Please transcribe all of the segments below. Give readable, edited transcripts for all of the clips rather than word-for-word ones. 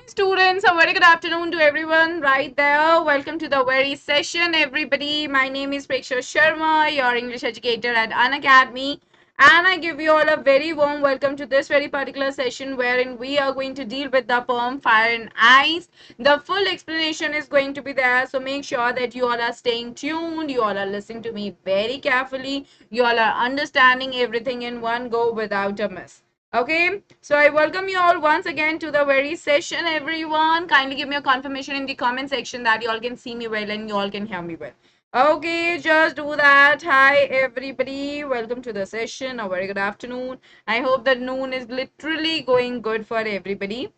Students, a very good afternoon to everyone right there. Welcome to the very session, everybody. My name is Preksha Sharma, your English educator at Unacademy, and I give you all a very warm welcome to this very particular session wherein we are going to deal with the poem Fire and Ice. The full explanation is going to be there, so make sure that you all are staying tuned, you all are listening to me very carefully, you all are understanding everything in one go without a miss. Okay, so I welcome you all once again to the very session, everyone. Kindly give me a confirmation in the comment section that you all can see me well and you all can hear me well. Okay, just do that. Hi, everybody. Welcome to the session. A very good afternoon. I hope that noon is literally going good for everybody.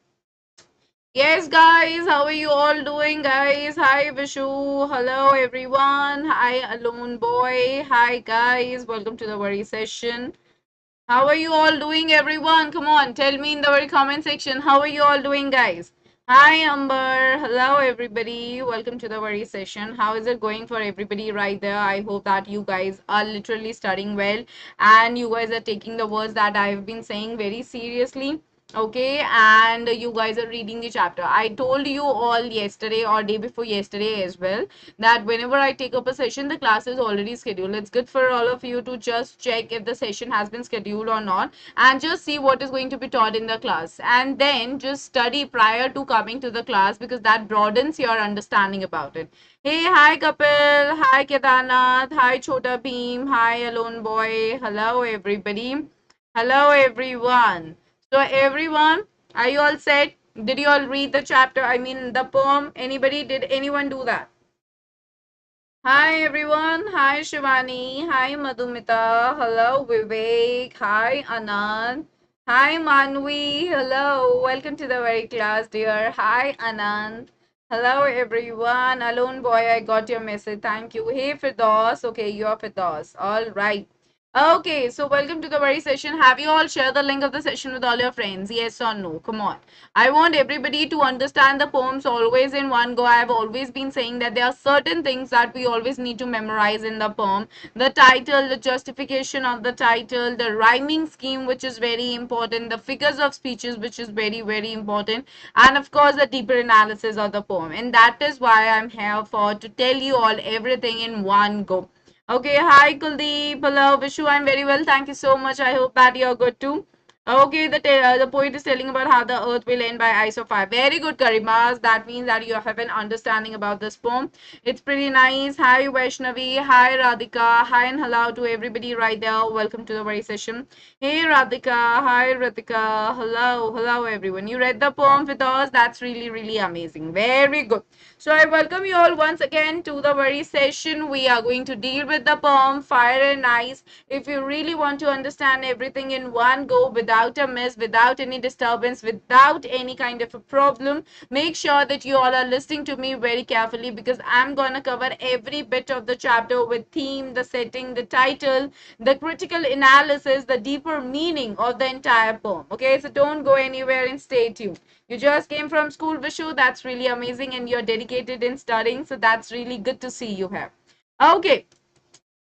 Yes, guys, how are you all doing, guys? Hi, Vishu. Hello, everyone. Hi, Alone Boy. Hi, guys. Welcome to the very session. How are you all doing, everyone? Come on, tell me in the very comment section. How are you all doing, guys? Hi, Amber. Hello, everybody. Welcome to the very session. How is it going for everybody right there? I hope that you guys are literally studying well and you guys are taking the words that I've been saying very seriously. Okay, and you guys are reading the chapter. I told you all yesterday or day before yesterday as well that whenever I take up a session, the class is already scheduled. It's good for all of you to just check if the session has been scheduled or not and just see what is going to be taught in the class, and then just study prior to coming to the class because that broadens your understanding about it. Hey, hi Kapil, hi Kedarnath, hi Chota Bheem, hi Alone Boy, hello everybody, hello everyone. So everyone, are you all set? Did you all read the chapter? I mean the poem. Anybody? Did anyone do that? Hi everyone. Hi Shivani. Hi Madhumita. Hello Vivek. Hi Anand. Hi Manvi. Hello. Welcome to the very class, dear. Hi Anand. Hello everyone. Alone boy, I got your message. Thank you. Hey Firdaus. Okay, you're Firdaus. All right. Okay, so welcome to the very session. Have you all shared the link of the session with all your friends? Yes or no? Come on. I want everybody to understand the poems always in one go. I have always been saying that there are certain things that we always need to memorize in the poem. The title, the justification of the title, the rhyming scheme, which is very important, the figures of speeches, which is very, very important, and of course, the deeper analysis of the poem. And that is why I'm here for to tell you all everything in one go. Okay, hi Kuldeep. Hello, Vishu. I'm very well. Thank you so much. I hope that you're good too. Okay, the poet is telling about how the earth will end by ice of fire. Very good, Karimas. That means that you have an understanding about this poem. It's pretty nice. Hi, Vaishnavi. Hi, Radhika. Hi, and hello to everybody right there. Welcome to the very session. Hey, Radhika. Hi, Radhika. Hello, hello, everyone. You read the poem with us. That's really, really amazing. Very good. So I welcome you all once again to the very session. We are going to deal with the poem Fire and Ice. If you really want to understand everything in one go without a miss, without any disturbance, without any kind of a problem, make sure that you all are listening to me very carefully because I'm going to cover every bit of the chapter with theme, the setting, the title, the critical analysis, the deeper meaning of the entire poem. Okay, so don't go anywhere and stay tuned. You just came from school, Vishu. That's really amazing, and you're dedicated in studying, so that's really good to see you here. Okay,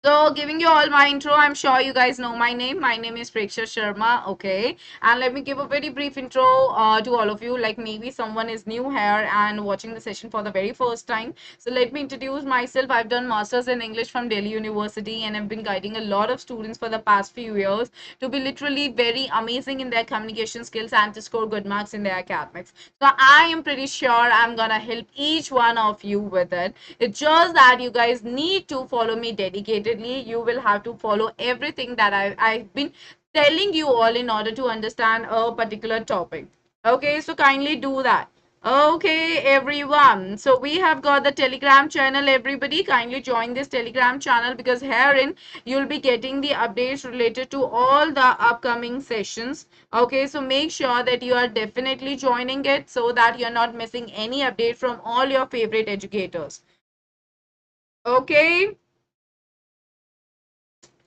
so, giving you all my intro, I'm sure you guys know my name. My name is Preksha Sharma, okay? And let me give a very brief intro to all of you. Like maybe someone is new here and watching the session for the very first time. So, let me introduce myself. I've done Masters in English from Delhi University and I've been guiding a lot of students for the past few years to be literally very amazing in their communication skills and to score good marks in their academics. So, I am pretty sure I'm gonna help each one of you with it. It's just that you guys need to follow me dedicatedly. You will have to follow everything that I've been telling you all in order to understand a particular topic. Okay, so kindly do that. Okay, everyone. So we have got the Telegram channel. Everybody, kindly join this Telegram channel because herein you'll be getting the updates related to all the upcoming sessions. Okay, so make sure that you are definitely joining it so that you're not missing any update from all your favorite educators. Okay,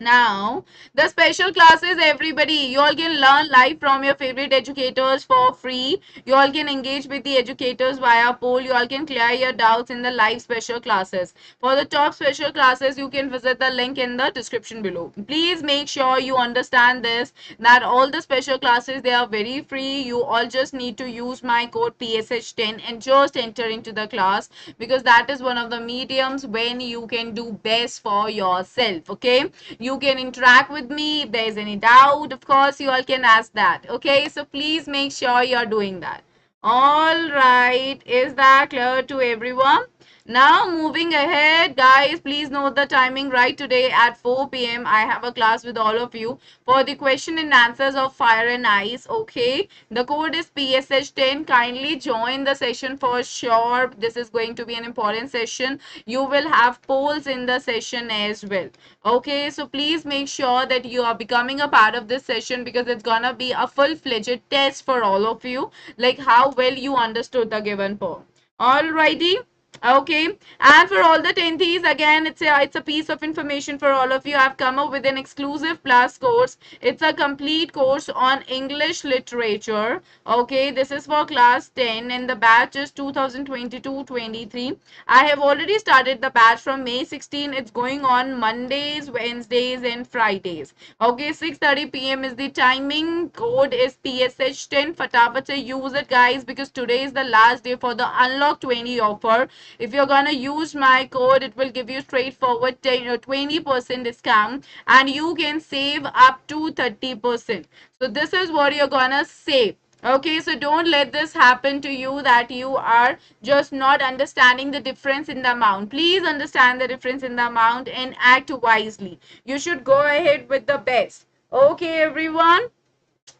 Now, the special classes, everybody, you all can learn live from your favorite educators for free. You all can engage with the educators via poll. You all can clear your doubts in the live special classes. For the top special classes, you can visit the link in the description below. Please make sure you understand this, that all the special classes, they are very free. You all just need to use my code PSH10 and just enter into the class, because that is one of the mediums when you can do best for yourself. Okay, you can interact with me. If there is any doubt, of course you all can ask that. Okay, so please make sure you're doing that. All right, is that clear to everyone? Now moving ahead, guys, please note the timing. Right, today at 4 p.m. I have a class with all of you for the question and answers of fire and ice. Okay, the code is PSH10. Kindly join the session for sure. This is going to be an important session. You will have polls in the session as well. Okay, so please make sure that you are becoming a part of this session, because it's gonna be a full-fledged test for all of you, like how well you understood the given poem. Alrighty. Okay, and for all the 10th, again, it's a piece of information for all of you. I've come up with an exclusive plus course. It's a complete course on English literature. Okay, this is for class 10 and the batch is 2022-23. I have already started the batch from May 16. It's going on Mondays, Wednesdays and Fridays. Okay, 6:30 p.m. is the timing. Code is PSH10. Fatafat se use it, guys, because today is the last day for the Unlock 20 offer. If you're gonna use my code, it will give you straightforward 10 or 20% discount, and you can save up to 30%. So this is what you're gonna save. Okay, so don't let this happen to you, that you are just not understanding the difference in the amount. Please understand the difference in the amount and act wisely. You should go ahead with the best. Okay, everyone.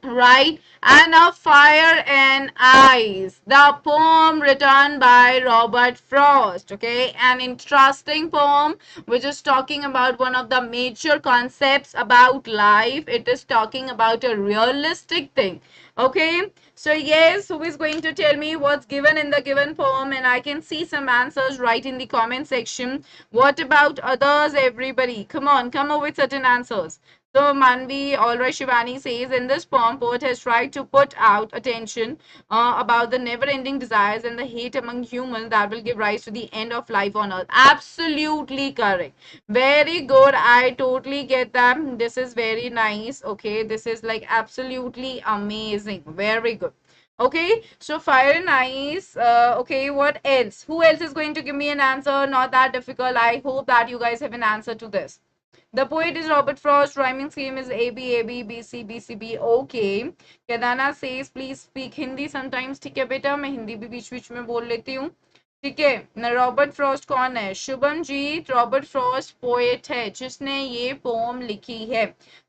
Right, and now Fire and Ice, the poem written by Robert Frost. Okay, an interesting poem which is talking about one of the major concepts about life. It is talking about a realistic thing. Okay, so yes, who is going to tell me what's given in the given poem? And I can see some answers right in the comment section. What about others, everybody? Come on, come up with certain answers. So Manvi, alright, Shivani says, in this poem, poet has tried to put out attention about the never-ending desires and the hate among humans that will give rise to the end of life on earth. Absolutely correct. Very good. I totally get that. This is very nice. Okay, this is like absolutely amazing. Very good. Okay, so Fire and Ice. Okay, what else? Who else is going to give me an answer? Not that difficult. I hope that you guys have an answer to this. The poet is Robert Frost. Rhyming scheme is AB, AB, BC, BCB. Okay. Kedana says, please speak Hindi sometimes. ठीक है बेटा, मैं हिंदी भी बीच-बीच में बोल लेती हूँ. ठीक है ना. रॉबर्ट फ्रॉस्ट कौन है? शुभम जीत. रॉबर्ट फ्रॉस्ट पोएट है जिसने ये पोम लिखी है.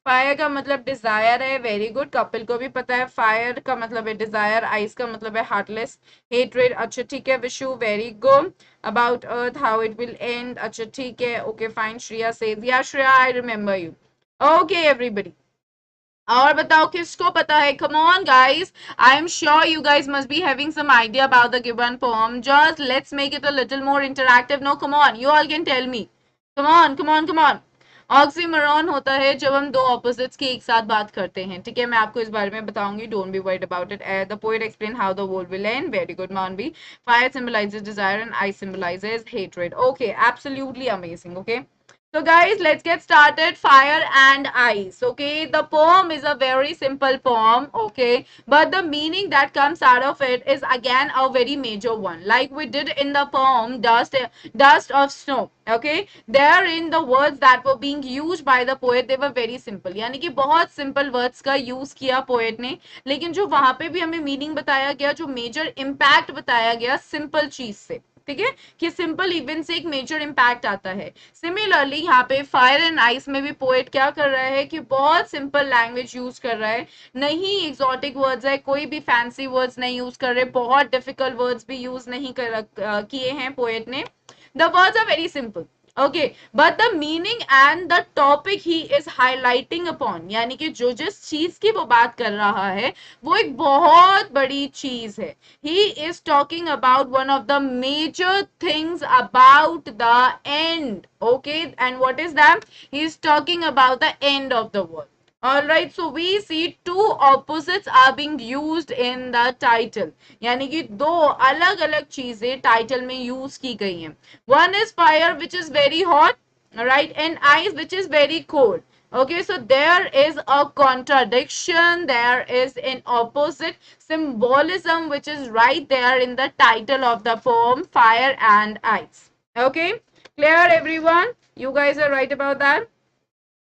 फायर का मतलब डिजायर है. Very good. कपिल को भी पता है. फायर का मतलब है डिजायर. आइस का मतलब है हार्टलेस. हेट्रेड. अच्छा ठीक है. Vishu very good. About earth, how it will end. अच्छा ठीक है. Okay fine. Shreya says, yeah Shreya, I remember you. Okay everybody. और बताओ किसको पता है? Come on guys, I am sure you guys must be having some idea about the given poem. Just let's make it a little more interactive. No, come on, you all can tell me. Come on, come on, come on. Oxymoron होता है जब हम दो opposites की एक साथ बात करते हैं. ठीक है, मैं आपको इस बारे में बताऊंगी. Don't be worried about it. The poet explain how the world will end. Very good Manvi. Fire symbolises desire and ice symbolises hatred. Okay, absolutely amazing. Okay, so guys, let's get started. Fire and Ice. Okay, the poem is a very simple poem. Okay, but the meaning that comes out of it is again a very major one, like we did in the poem Dust of Snow. Okay, therein the words that were being used by the poet, they were very simple. यानी कि बहुत simple words का use किया poet ने, लेकिन जो वहां पे भी हमें meaning बताया गया, जो major impact बताया गया simple चीज से. ठीक है, कि सिंपल इवेंट से एक मेजर इंपैक्ट आता है. सिमिलरली यहाँ पे फायर एंड आइस में भी पोएट क्या कर रहा है कि बहुत सिंपल लैंग्वेज यूज कर रहा है. नहीं एक्सोटिक वर्ड्स है, कोई भी फैंसी वर्ड्स नहीं यूज कर रहे, बहुत डिफिकल्ट वर्ड्स भी यूज नहीं किए हैं पोएट ने. The words are very simple. Okay, but the meaning and the topic he is highlighting upon, यानी कि जो जिस चीज की वो बात कर रहा है वो एक बहुत बड़ी चीज है. He is talking about one of the major things about the end. Okay, and what is that? He is talking about the end of the world. All right, so we see two opposites are being used in the title. यानी कि दो अलग अलग चीजें title में use की गई हैं. One is fire, which is very hot, right, and ice, which is very cold. Okay, so there is a contradiction, there is an opposite symbolism which is right there in the title of the poem, Fire and Ice. Okay, clear everyone? You guys are right about that?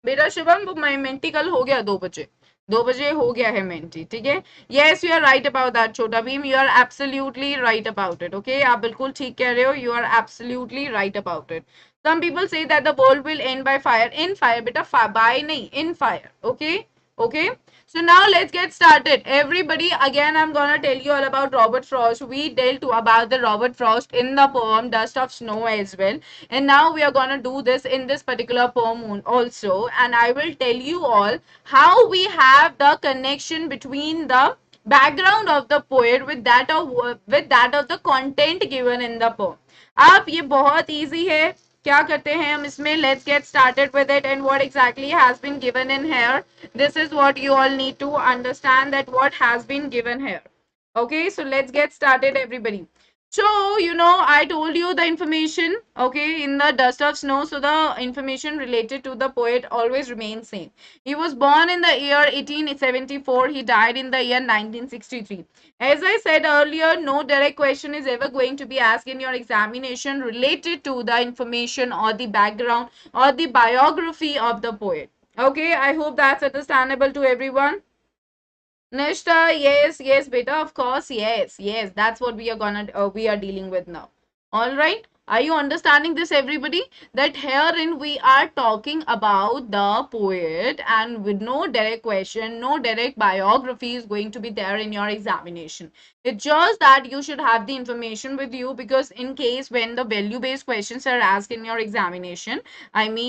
बेटा शुभम, वो mentee कल हो गया 2 बजे, 2 बजे हो गया है मेंटी, ठीक है. Yes, you are right about that Chhota Bheem, you are absolutely right about it. Okay, आप बिल्कुल ठीक कह रहे हो, you are absolutely right about it. Some people say that the world will end by fire. In fire, beta, by nahi, in fire. Okay, okay. So now let's get started. Everybody, again, I'm gonna tell you all about Robert Frost. We dealt about the Robert Frost in the poem Dust of Snow as well. And now we are gonna do this in this particular poem also. And I will tell you all how we have the connection between the background of the poet with that of the content given in the poem. अब ये बहुत easy है. क्या करते हैं हम इसमें? Let's get started with it. And what exactly has been given in here? This is what you all need to understand, that what has been given here. Okay, so let's get started, everybody. So, you know, I told you the information, okay, in the Dust of Snow. So the information related to the poet always remains same. He was born in the year 1874. He died in the year 1963. As I said earlier, no direct question is ever going to be asked in your examination related to the information or the background or the biography of the poet. Okay, I hope that's understandable to everyone. Nishta, yes, yes, beta, of course, yes, yes, that's what we are dealing with now. All right. Are you understanding this, everybody? That herein we are talking about the poet, and with no direct question, no direct biography is going to be there in your examination. It's just that you should have the information with you, because in case when the value-based questions are asked in your examination, when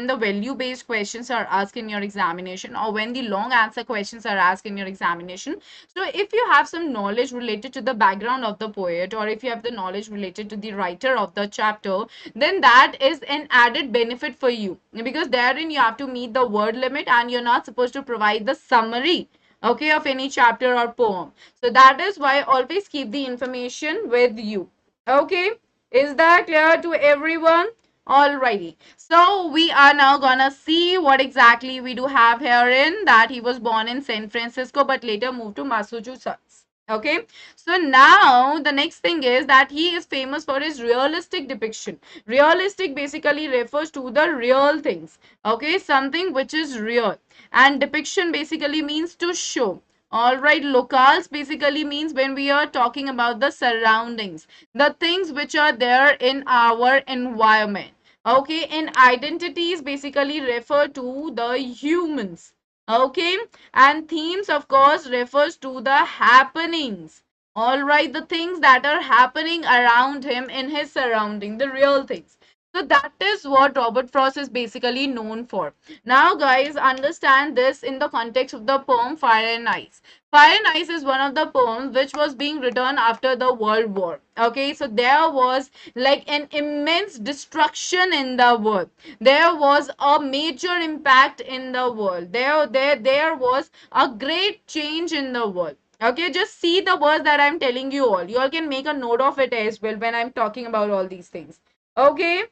the value-based questions are asked in your examination, or when the long answer questions are asked in your examination, so if you have some knowledge related to the background of the poet, or if you have the knowledge related to the writer of the chapter, then that is an added benefit for you, because therein you have to meet the word limit and you're not supposed to provide the summary, okay, of any chapter or poem. So that is why always keep the information with you. Okay, is that clear to everyone? Alrighty, so we are now gonna see what exactly we do have herein, that he was born in San Francisco but later moved to Massachusetts. Okay, so now the next thing is that he is famous for his realistic depiction. Realistic basically refers to the real things, okay, something which is real, and depiction basically means to show. All right, locales basically means when we are talking about the surroundings, the things which are there in our environment. Okay, and identities basically refer to the humans. Okay, and themes of course refers to the happenings. All right, the things that are happening around him in his surrounding, the real things. So that is what Robert Frost is basically known for. Now guys, understand this in the context of the poem Fire and Ice. Fire and Ice is one of the poems which was being written after the World War. Okay, so there was like an immense destruction in the world. There was a major impact in the world. There was a great change in the world. Okay, just see the words that I'm telling you all. You all can make a note of it as well when I'm talking about all these things. Okay.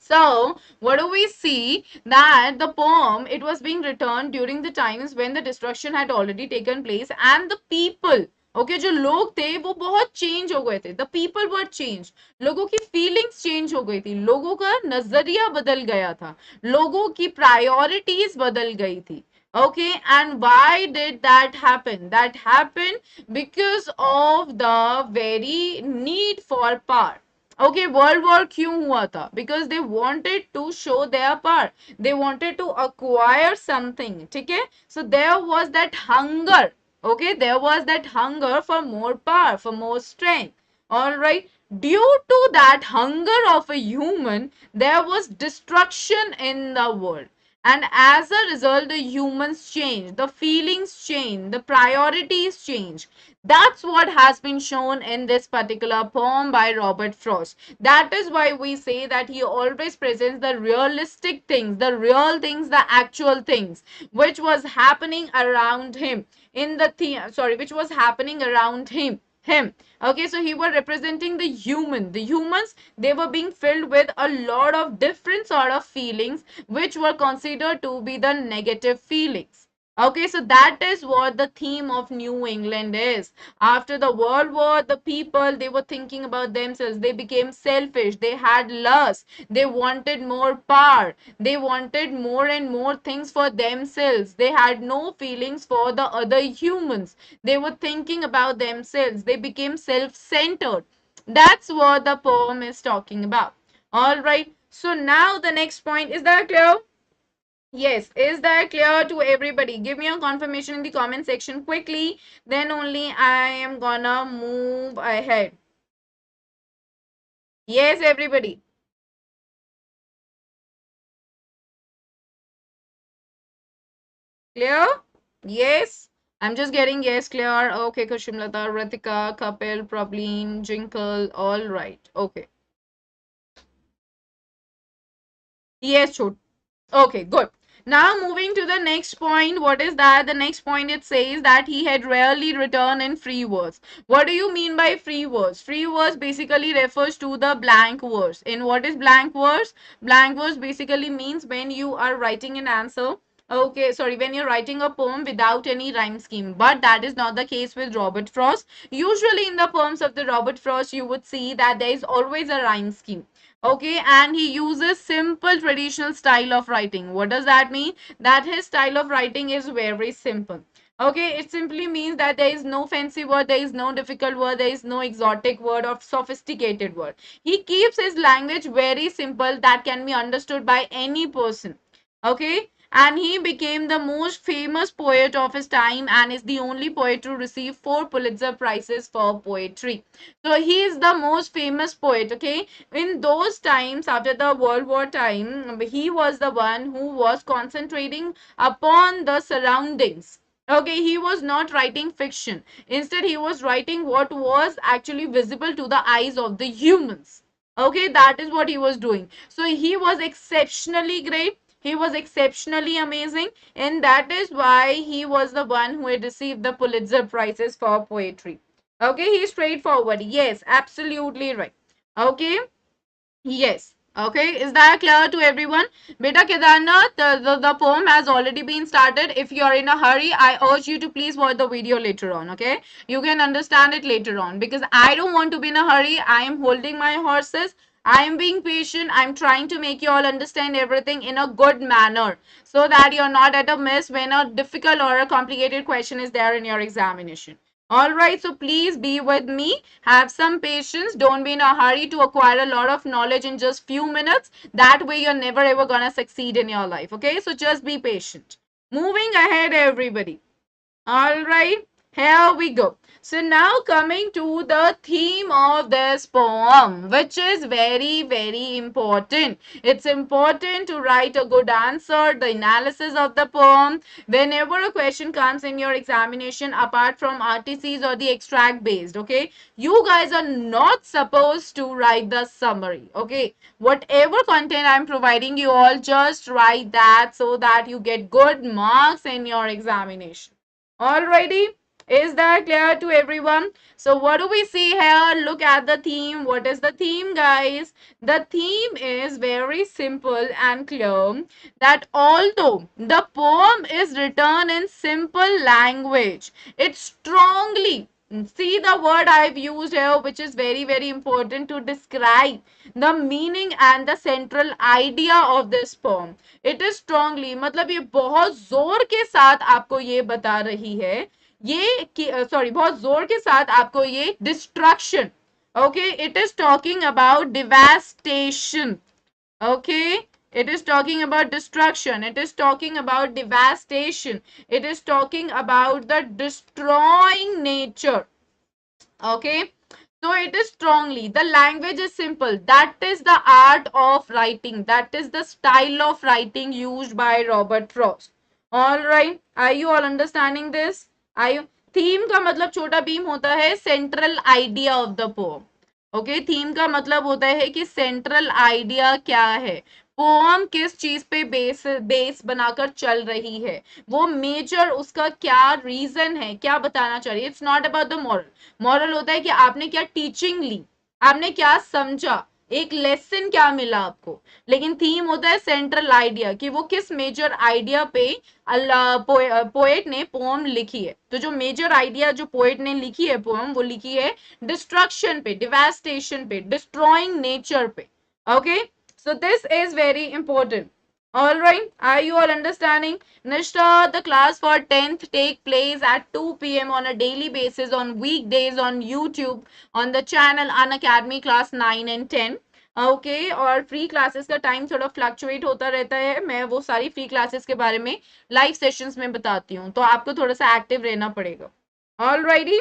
So, what do we see? That the poem, it was being written during the times when the destruction had already taken place, and the people, okay, जो लोग थे वो बहुत change हो गए थे. The people were changed. लोगों की feelings change हो गई थी. लोगों का नजरिया बदल गया था. लोगों की priorities बदल गई थी. Okay, and why did that happen? That happened because of the very need for power. Okay, World War क्यों हुआ था? Because they wanted to show their power. They wanted to acquire something. ठीक है? So there was that hunger. Okay, there was that hunger for more power, for more strength. All right. due to that hunger of a human, there was destruction in the world. And as a result, the humans change, the feelings change, the priorities change. That's what has been shown in this particular poem by Robert Frost. That is why we say that he always presents the realistic things, the real things, the actual things, which was happening around him in the which was happening around him. Okay, so he was representing the humans. They were being filled with a lot of different sort of feelings which were considered to be the negative feelings. Okay, so that is what the theme of New England is. After the World War, the people, they were thinking about themselves. They became selfish. They had lust. They wanted more power. They wanted more and more things for themselves. They had no feelings for the other humans. They were thinking about themselves. They became self-centered. That's what the poem is talking about. All right. So now the next point, is that clear? Yes, is that clear to everybody? Give me a confirmation in the comment section quickly. Then only I am gonna move ahead. Yes, everybody. Clear? Yes. I'm just getting yes, clear. Okay, Kushimlata, Ritika, Kapil, Prableen, Jinkle. All right. Okay. Yes, Chut. Okay, good. Now moving to the next point. What is that? The next point, it says that he had rarely returned in free verse. What do you mean by free verse? Free verse basically refers to the blank verse. In what is blank verse? Blank verse basically means when you are writing an answer. Okay, sorry, when you're writing a poem without any rhyme scheme. But that is not the case with Robert Frost. Usually in the poems of the Robert Frost, you would see that there is always a rhyme scheme. Okay, and he uses simple traditional style of writing. What does that mean? That his style of writing is very simple. Okay, it simply means that there is no fancy word, there is no difficult word, there is no exotic word or sophisticated word. He keeps his language very simple that can be understood by any person. Okay, and he became the most famous poet of his time and is the only poet to receive 4 Pulitzer Prizes for poetry. So he is the most famous poet. Okay, in those times after the World War time, he was the one who was concentrating upon the surroundings. Okay, he was not writing fiction. Instead, he was writing what was actually visible to the eyes of the humans. Okay, that is what he was doing. So he was exceptionally great. He was exceptionally amazing, and that is why he was the one who had received the Pulitzer Prizes for poetry. Okay, he's straightforward. Yes, absolutely right. Okay. Yes. Okay, is that clear to everyone? Beta Kedarnath, the poem has already been started. If you are in a hurry, I urge you to please watch the video later on, okay? You can understand it later on because I don't want to be in a hurry. I am holding my horses. I am being patient. I'm trying to make you all understand everything in a good manner so that you're not at a miss when a difficult or a complicated question is there in your examination. All right, so please be with me. Have some patience. Don't be in a hurry to acquire a lot of knowledge in just few minutes. That way you're never ever gonna succeed in your life. Okay, so just be patient. Moving ahead, everybody. All right, here we go. So now coming to the theme of this poem, which is very, very important. It's important to write a good answer, the analysis of the poem. Whenever a question comes in your examination, apart from RTCs or the extract based, okay, you guys are not supposed to write the summary, okay. Whatever content I'm providing you all, just write that so that you get good marks in your examination. Alrighty, is that clear to everyone? So what do we see here? Look at the theme. What is the theme, guys? The theme is very simple and clear that although the poem is written in simple language, it strongly, see the word I've used here, which is very, very important to describe the meaning and the central idea of this poem. It is strongly, मतलब ये बहुत जोर के साथ आपको ये बता रही है, ये सॉरी बहुत जोर के साथ आपको ये destruction. Okay, it is talking about devastation. Okay, it is talking about destruction. It is talking about devastation. It is talking about the destroying nature. Okay, So it is strongly. The language is simple. That is the art of writing. That is the style of writing used by Robert Frost. All right. Are you all understanding this? Are you? Theme का मतलब छोटा beam होता है central idea of the poem. Okay theme का मतलब होता है कि सेंट्रल आइडिया क्या है, पोम किस चीज पे बेस बनाकर चल रही है, वो मेजर उसका क्या रीजन है, क्या बताना चाहिए. It's not about the moral. Moral होता है कि आपने क्या टीचिंग ली, आपने क्या समझा, एक लेसन क्या मिला आपको. लेकिन थीम होता है सेंट्रल आइडिया कि वो किस मेजर आइडिया पे पोएट ने पोम लिखी है. तो जो मेजर आइडिया जो पोएट ने लिखी है पोम, वो लिखी है डिस्ट्रक्शन पे, डिवास्टेशन पे, डिस्ट्रॉइंग नेचर पे. Okay so this is very important. All right, are you all understanding? Nishta, the class for 10th take place at 2 p.m. on a daily basis on weekdays on YouTube on the channel Unacademy class 9 and 10. Okay और free classes का time थोड़ा fluctuate होता रहता है. मैं वो सारी free classes के बारे में लाइव सेशंस में बताती हूँ, तो आपको थोड़ा सा एक्टिव रहना पड़ेगा. All righty,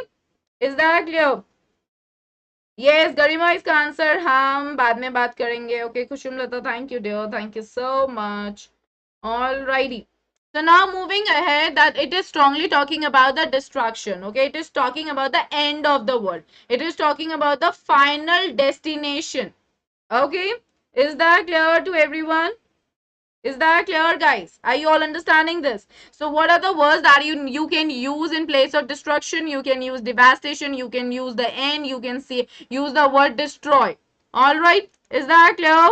is that clear? Yes Garima, इसका आंसर हम बाद में बात करेंगे. Okay Kusum Lata, thank you dear, thank you so much. All righty. So now moving ahead, that it is strongly talking about the destruction. Okay, it is talking about the end of the world. It is talking about the final destination. Okay, is that clear to everyone? Is that clear, guys? Are you all understanding this? So what are the words that you can use in place of destruction? You can use devastation, you can use the end, you can use the word destroy. All right, is that clear?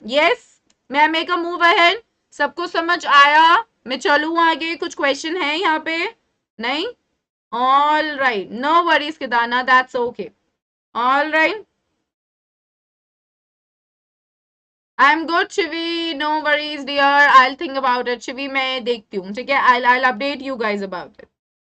Yes. May I make a move ahead? सबको समझ आया? मैं चलूं आगे? कुछ question है यहाँ पे? नहीं? All right, no worries Kedana, that's okay. All right. I'm good, Shivi. No worries, dear. I'll think about it. Shivi, मैं देखती हूँ, ठीक है? I'll update you guys about it.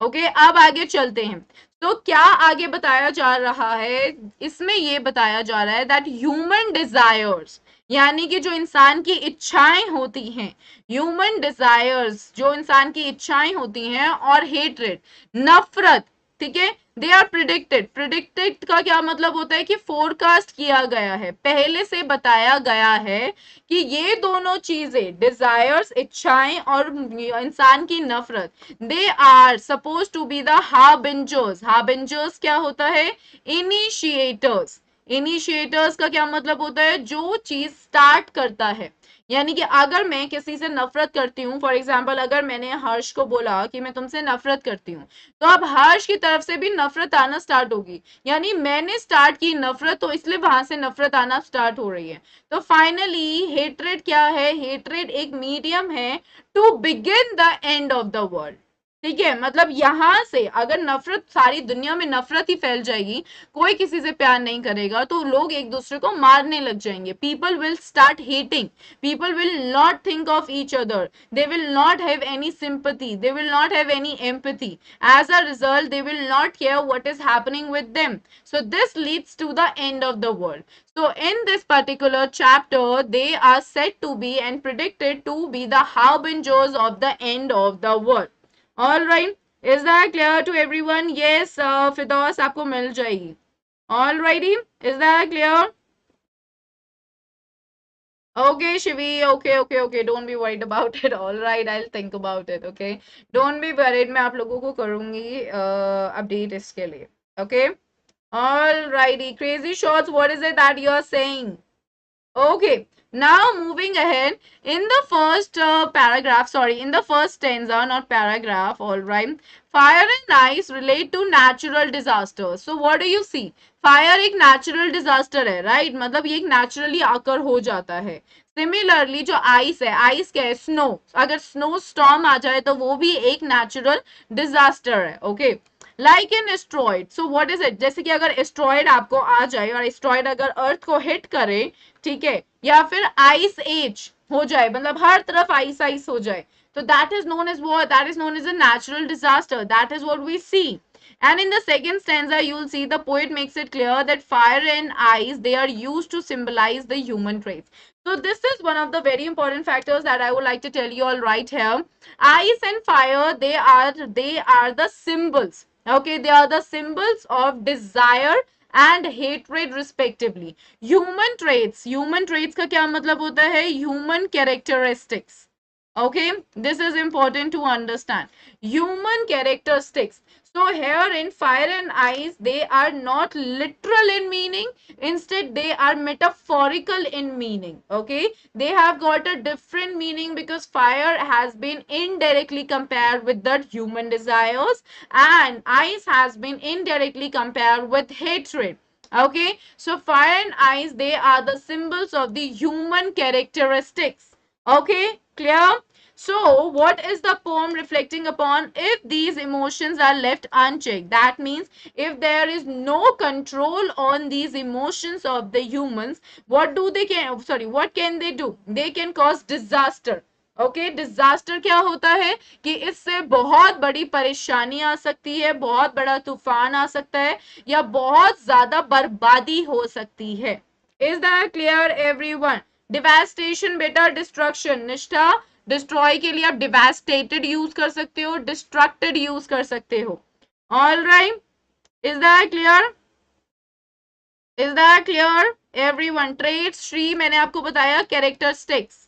Okay अब आगे चलते हैं. तो क्या आगे बताया जा रहा है, इसमें ये बताया जा रहा है दैट ह्यूमन डिजायर्स, यानी कि जो इंसान की इच्छाएं होती हैं, ह्यूमन डिजायर्स जो इंसान की इच्छाएं होती हैं, और हेट्रेड, नफरत, ठीक है, दे आर प्रिडिक्टेड. प्रिडिक्टेड का क्या मतलब होता है कि फोरकास्ट किया गया है, पहले से बताया गया है कि ये दोनों चीजें, डिजायर्स इच्छाएं और इंसान की नफरत, they are suppose to be the harbingers. Harbingers क्या होता है? इनिशिएटर्स. इनिशिएटर्स का क्या मतलब होता है? जो चीज स्टार्ट करता है. यानी कि अगर मैं किसी से नफरत करती हूँ, फॉर एग्जाम्पल अगर मैंने हर्ष को बोला कि मैं तुमसे नफरत करती हूँ, तो अब हर्ष की तरफ से भी नफरत आना स्टार्ट होगी. यानी मैंने स्टार्ट की नफरत, तो इसलिए वहां से नफरत आना स्टार्ट हो रही है. तो फाइनली हेट्रेड क्या है? हेट्रेड एक मीडियम है to begin the end of the world. ठीक है, मतलब यहां से अगर नफरत, सारी दुनिया में नफरत ही फैल जाएगी, कोई किसी से प्यार नहीं करेगा, तो लोग एक दूसरे को मारने लग जाएंगे. People will start hating, people will not think of each other, they will not have any sympathy, they will not have any empathy. As a result, they will not care what is happening with them. So this leads to the end of the world. So in this particular chapter, they are said to be and predicted to be the harbingers of the end of the world. All right, is that clear to everyone? Yes, Fidos आपको मिल जाएगी. All righty, is that clear? Okay, Shivi. Okay. Don't be worried about it. All right, I'll think about it. Okay, don't be worried. मैं आप लोगों को करूँगी update इसके लिए. Okay. All righty. Crazy shots. What is it that you are saying? Okay. Now moving ahead, in the first paragraph, sorry, in the first stanza, not paragraph, all right, fire and ice relate to natural disasters. So what do you see? Fire एक natural disaster है, right? मतलब ये एक naturally occur हो जाता है. Similarly जो ice है, ice क्या है? Snow. अगर snow storm आ जाए तो वो भी एक natural disaster है, okay? Like an asteroid. So what is it? जैसे कि अगर asteroid आपको आ जाए और asteroid अगर अर्थ को हिट करे, ठीक है, या फिर आइस एज हो जाए, मतलब हर तरफ आइस आइस हो जाए, तो that is known as what? That is known as a natural disaster. That is what we see. And in the second stanza, you'll see the poet makes it clear that fire and ice, they are used to symbolize the human traits. So this is one of the very important factors that I would like to tell you all right here. Ice and fire, they are the symbols. Okay, they are the symbols of desire and hatred respectively. Human traits का क्या मतलब होता है? Human characteristics. Okay, this is important to understand. Human characteristics. So here in fire and ice, they are not literal in meaning. Instead, they are metaphorical in meaning. Okay, they have got a different meaning because fire has been indirectly compared with the human desires, and ice has been indirectly compared with hatred. Okay, so fire and ice, they are the symbols of the human characteristics. Okay, clear? So, what is the poem reflecting upon? If these emotions are left unchecked, that means if there is no control on these emotions of the humans, what do they can, sorry, what can they do? They can cause disaster. Okay, disaster क्या होता है कि इससे बहुत बड़ी परेशानी आ सकती है, बहुत बड़ा तूफान आ सकता है, या बहुत ज्यादा बर्बादी हो सकती है. Is that clear everyone? Devastation बेटा डिस्ट्रक्शन. निष्ठा, डिस्ट्रॉय के लिए आप डिवास्टेटेड यूज कर सकते हो, डिस्ट्रक्टेड यूज कर सकते हो. All right, is that clear? Is that clear everyone? Traits, Shri मैंने आपको बताया कैरेक्टरिस्टिक्स.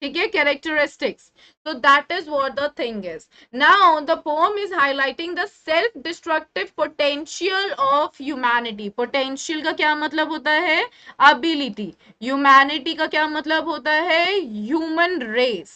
ठीक है, characteristics. So that is what the thing is. Now the poem is highlighting the self destructive potential of humanity. Potential का क्या मतलब होता है? Ability. Humanity का क्या मतलब होता है? Human race.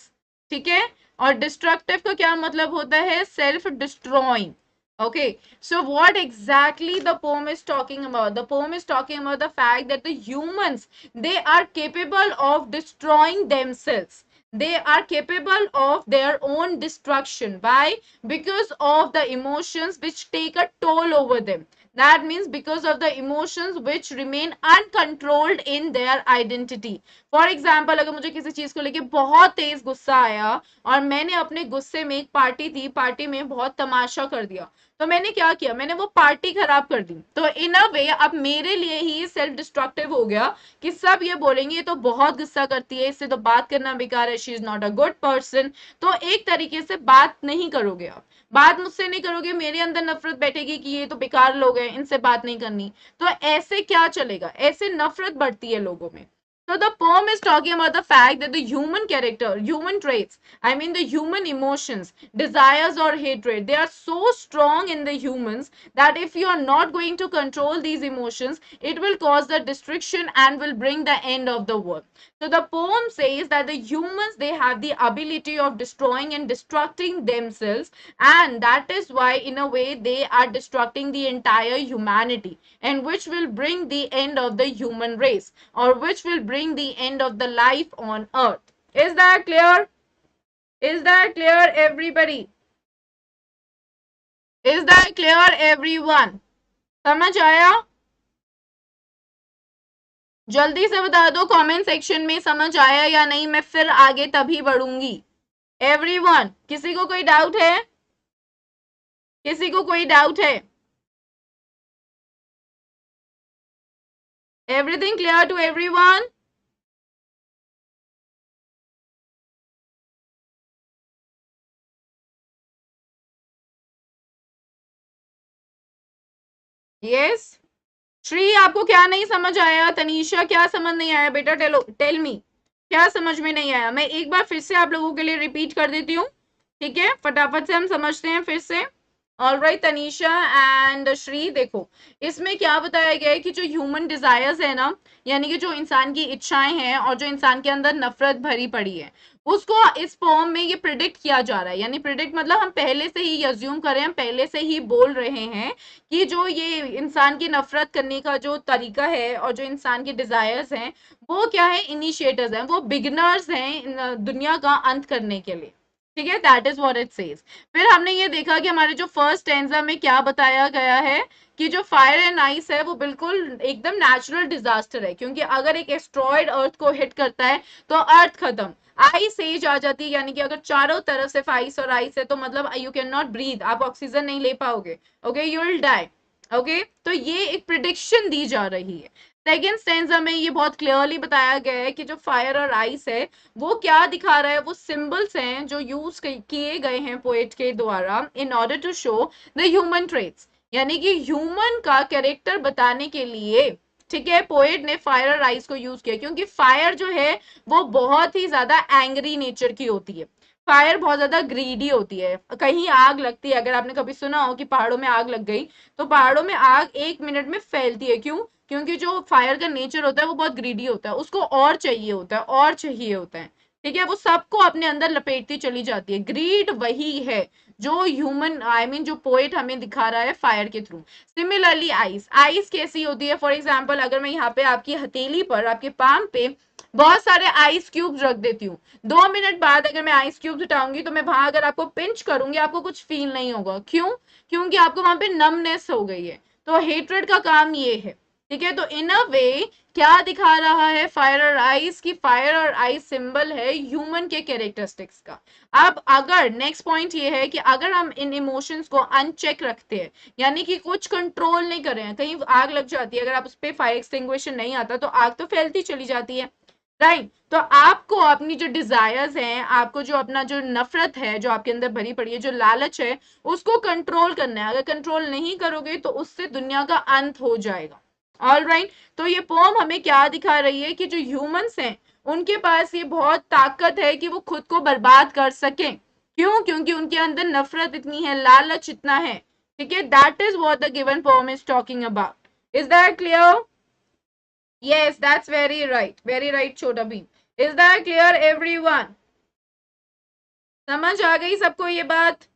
ठीक है, और destructive का क्या मतलब होता है? Self destroying. Okay, so what exactly the poem is talking about? The poem is talking about the fact that the humans, they are capable of destroying themselves. They are capable of their own destruction. Why? Because of the emotions which take a toll over them. That means because of the emotions which remain uncontrolled in their identity. For example, अगर मुझे किसी चीज को लेके बहुत तेज गुस्सा आया और मैंने अपने गुस्से में, एक पार्टी थी, पार्टी में बहुत तमाशा कर दिया, तो मैंने क्या किया? मैंने वो पार्टी खराब कर दी. तो इन अ वे अब मेरे लिए ही सेल्फ डिस्ट्रक्टिव हो गया कि सब ये बोलेंगे ये तो बहुत गुस्सा करती है, इससे तो बात करना बेकार है, she is not a good person. तो एक तरीके से बात नहीं करोगे आप, बात मुझसे नहीं करोगे, मेरे अंदर नफरत बैठेगी कि ये तो बेकार लोग हैं, इनसे बात नहीं करनी. तो ऐसे क्या चलेगा? ऐसे नफरत बढ़ती है लोगों में. So the poem is talking about the fact that the human character, human traits, I mean the human emotions, desires or hatred, they are so strong in the humans that if you are not going to control these emotions, it will cause the destruction and will bring the end of the world. So the poem says that the humans, they have the ability of destroying and destructing themselves, and that is why in a way they are destructing the entire humanity, and which will bring the end of the human race, or which will bring the end of the life on earth. Is that clear? Is that clear everybody? Is that clear everyone? समझ आया? जल्दी से बता दो comment section में समझ आया या नहीं, मैं फिर आगे तभी बढ़ूंगी. एवरीवन, किसी को कोई डाउट है? किसी को कोई डाउट है? Everything clear to everyone? Yes. Shri, आपको क्या नहीं समझ आया? तनीषा, क्या समझ नहीं आया बेटा? टेल मी, क्या समझ में नहीं आया? मैं एक बार फिर से आप लोगों के लिए रिपीट कर देती हूँ, ठीक है, फटाफट से हम समझते हैं फिर से. ऑलराइट तनीषा एंड श्री, देखो इसमें क्या बताया गया है कि जो ह्यूमन डिजायर्स है ना, यानी कि जो इंसान की इच्छाएं हैं और जो इंसान के अंदर नफरत भरी पड़ी है, उसको इस पोम में ये प्रिडिक्ट किया जा रहा है. यानी प्रिडिक्ट मतलब हम पहले से ही अज्यूम कर रहे हैं, पहले से ही बोल रहे हैं कि जो ये इंसान की नफरत करने का जो तरीका है और जो इंसान के डिजायर्स हैं, वो क्या है? इनिशिएटर्स हैं, वो बिगिनर्स हैं दुनिया का अंत करने के लिए. ठीक है, that is what it says. फिर हमने ये देखा कि हमारे जो फर्स्ट स्टैंजा में क्या बताया गया है कि जो फायर एंड आइस है वो बिल्कुल एकदम नेचुरल डिजास्टर है, क्योंकि अगर एक एस्ट्रॉइड अर्थ को हिट करता है तो अर्थ खत्म, आइस एज आ जाती है. यानी कि अगर चारों तरफ से आइस और आइस है तो मतलब यू कैन नॉट ब्रीथ, आप ऑक्सीजन नहीं ले पाओगे. Okay, you will die. Okay, तो ये एक प्रिडिक्शन दी जा रही है. सेकेंड स्टैंजा में ये बहुत क्लियरली बताया गया है कि जो फायर और आइस है वो क्या दिखा रहा है? वो सिंबल्स हैं जो यूज किए गए हैं पोएट के द्वारा in order to show the human traits. यानी कि ह्यूमन का कैरेक्टर बताने के लिए, ठीक है, पोएट ने फायर और आइस को यूज किया, क्योंकि फायर जो है वो बहुत ही ज्यादा एंग्री नेचर की होती है। फायर बहुत ज्यादा ग्रीडी होती है। कहीं आग लगती है, अगर आपने कभी सुना हो कि पहाड़ों में आग लग गई, तो पहाड़ों में आग 1 मिनट में फैलती है। क्यों? क्योंकि जो फायर का नेचर होता है वो बहुत ग्रीडी होता है, उसको और चाहिए होता है, और चाहिए होता है। ठीक है, वो सबको अपने अंदर लपेटती चली जाती है। ग्रीड वही है जो ह्यूमन जो पोएट हमें दिखा रहा है फायर के थ्रू। सिमिलरली आइस, आइस कैसी होती है? फॉर एग्जाम्पल, अगर मैं यहाँ पे आपकी हथेली पर, आपके पाम पे बहुत सारे आइस क्यूब्स रख देती हूँ, 2 मिनट बाद अगर मैं आइस क्यूब्स उठाऊंगी तो मैं वहां अगर आपको पिंच करूंगी, आपको कुछ फील नहीं होगा। क्यों? क्योंकि आपको वहां पे नमनेस हो गई है। तो हेट्रेड का काम ये है। ठीक है, तो इन अ वे क्या दिखा रहा है फायर और आइस की? फायर और आइस सिंबल है ह्यूमन के कैरेक्टरिस्टिक्स का। अब अगर नेक्स्ट पॉइंट ये है कि अगर हम इन इमोशंस को अनचेक रखते हैं, यानी कि कुछ कंट्रोल नहीं कर रहे हैं, कहीं आग लग जाती है, अगर आप उस पर फायर एक्सटिंग्विशर नहीं आता तो आग तो फैलती चली जाती है, राइट? तो आपको अपनी जो डिजायर्स हैं, आपको जो अपना जो नफरत है जो आपके अंदर भरी पड़ी है, जो लालच है, उसको कंट्रोल करना है। अगर कंट्रोल नहीं करोगे तो उससे दुनिया का अंत हो जाएगा। ऑल राइट, तो ये पोम हमें क्या दिखा रही है कि जो ह्यूमंस हैं उनके पास ये बहुत ताकत है कि वो खुद को बर्बाद कर सकें। क्यों? क्योंकि उनके अंदर नफरत इतनी है, लालच इतना है। ठीक है, that is what the given poem is talking about. Is that clear? Yes, that's very right, छोटा Bhim. Is that clear, everyone? समझ आ गई सबको ये बात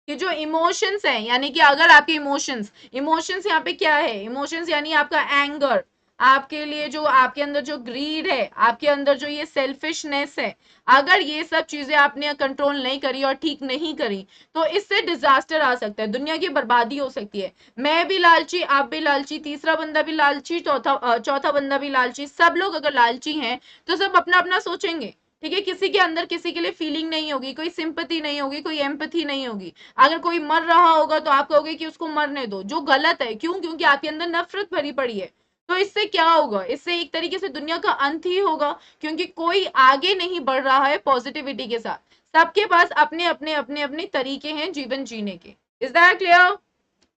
कि जो इमोशंस हैं, यानी कि अगर आपके इमोशंस, इमोशंस यहाँ पे क्या है? इमोशंस यानी आपका एंगर, आपके लिए जो आपके अंदर जो ग्रीड है, आपके अंदर जो ये सेल्फिशनेस है, अगर ये सब चीजें आपने कंट्रोल नहीं करी और ठीक नहीं करी तो इससे डिजास्टर आ सकता है, दुनिया की बर्बादी हो सकती है। मैं भी लालची, आप भी लालची, तीसरा बंदा भी लालची, चौथा बंदा भी लालची, सब लोग अगर लालची हैं तो सब अपना अपना सोचेंगे। ठीक है, किसी के अंदर किसी के लिए फीलिंग नहीं होगी, कोई सिंपैथी नहीं होगी, कोई एम्पैथी नहीं होगी। अगर कोई मर रहा होगा तो आप कहोगे कि उसको मरने दो, जो गलत है। क्यों? क्योंकि आपके अंदर नफरत भरी पड़ी है। तो इससे क्या होगा? इससे एक तरीके से दुनिया का अंत ही होगा, क्योंकि कोई आगे नहीं बढ़ रहा है पॉजिटिविटी के साथ। सबके पास अपने अपने अपने अपने तरीके हैं जीवन जीने के। Is that clear?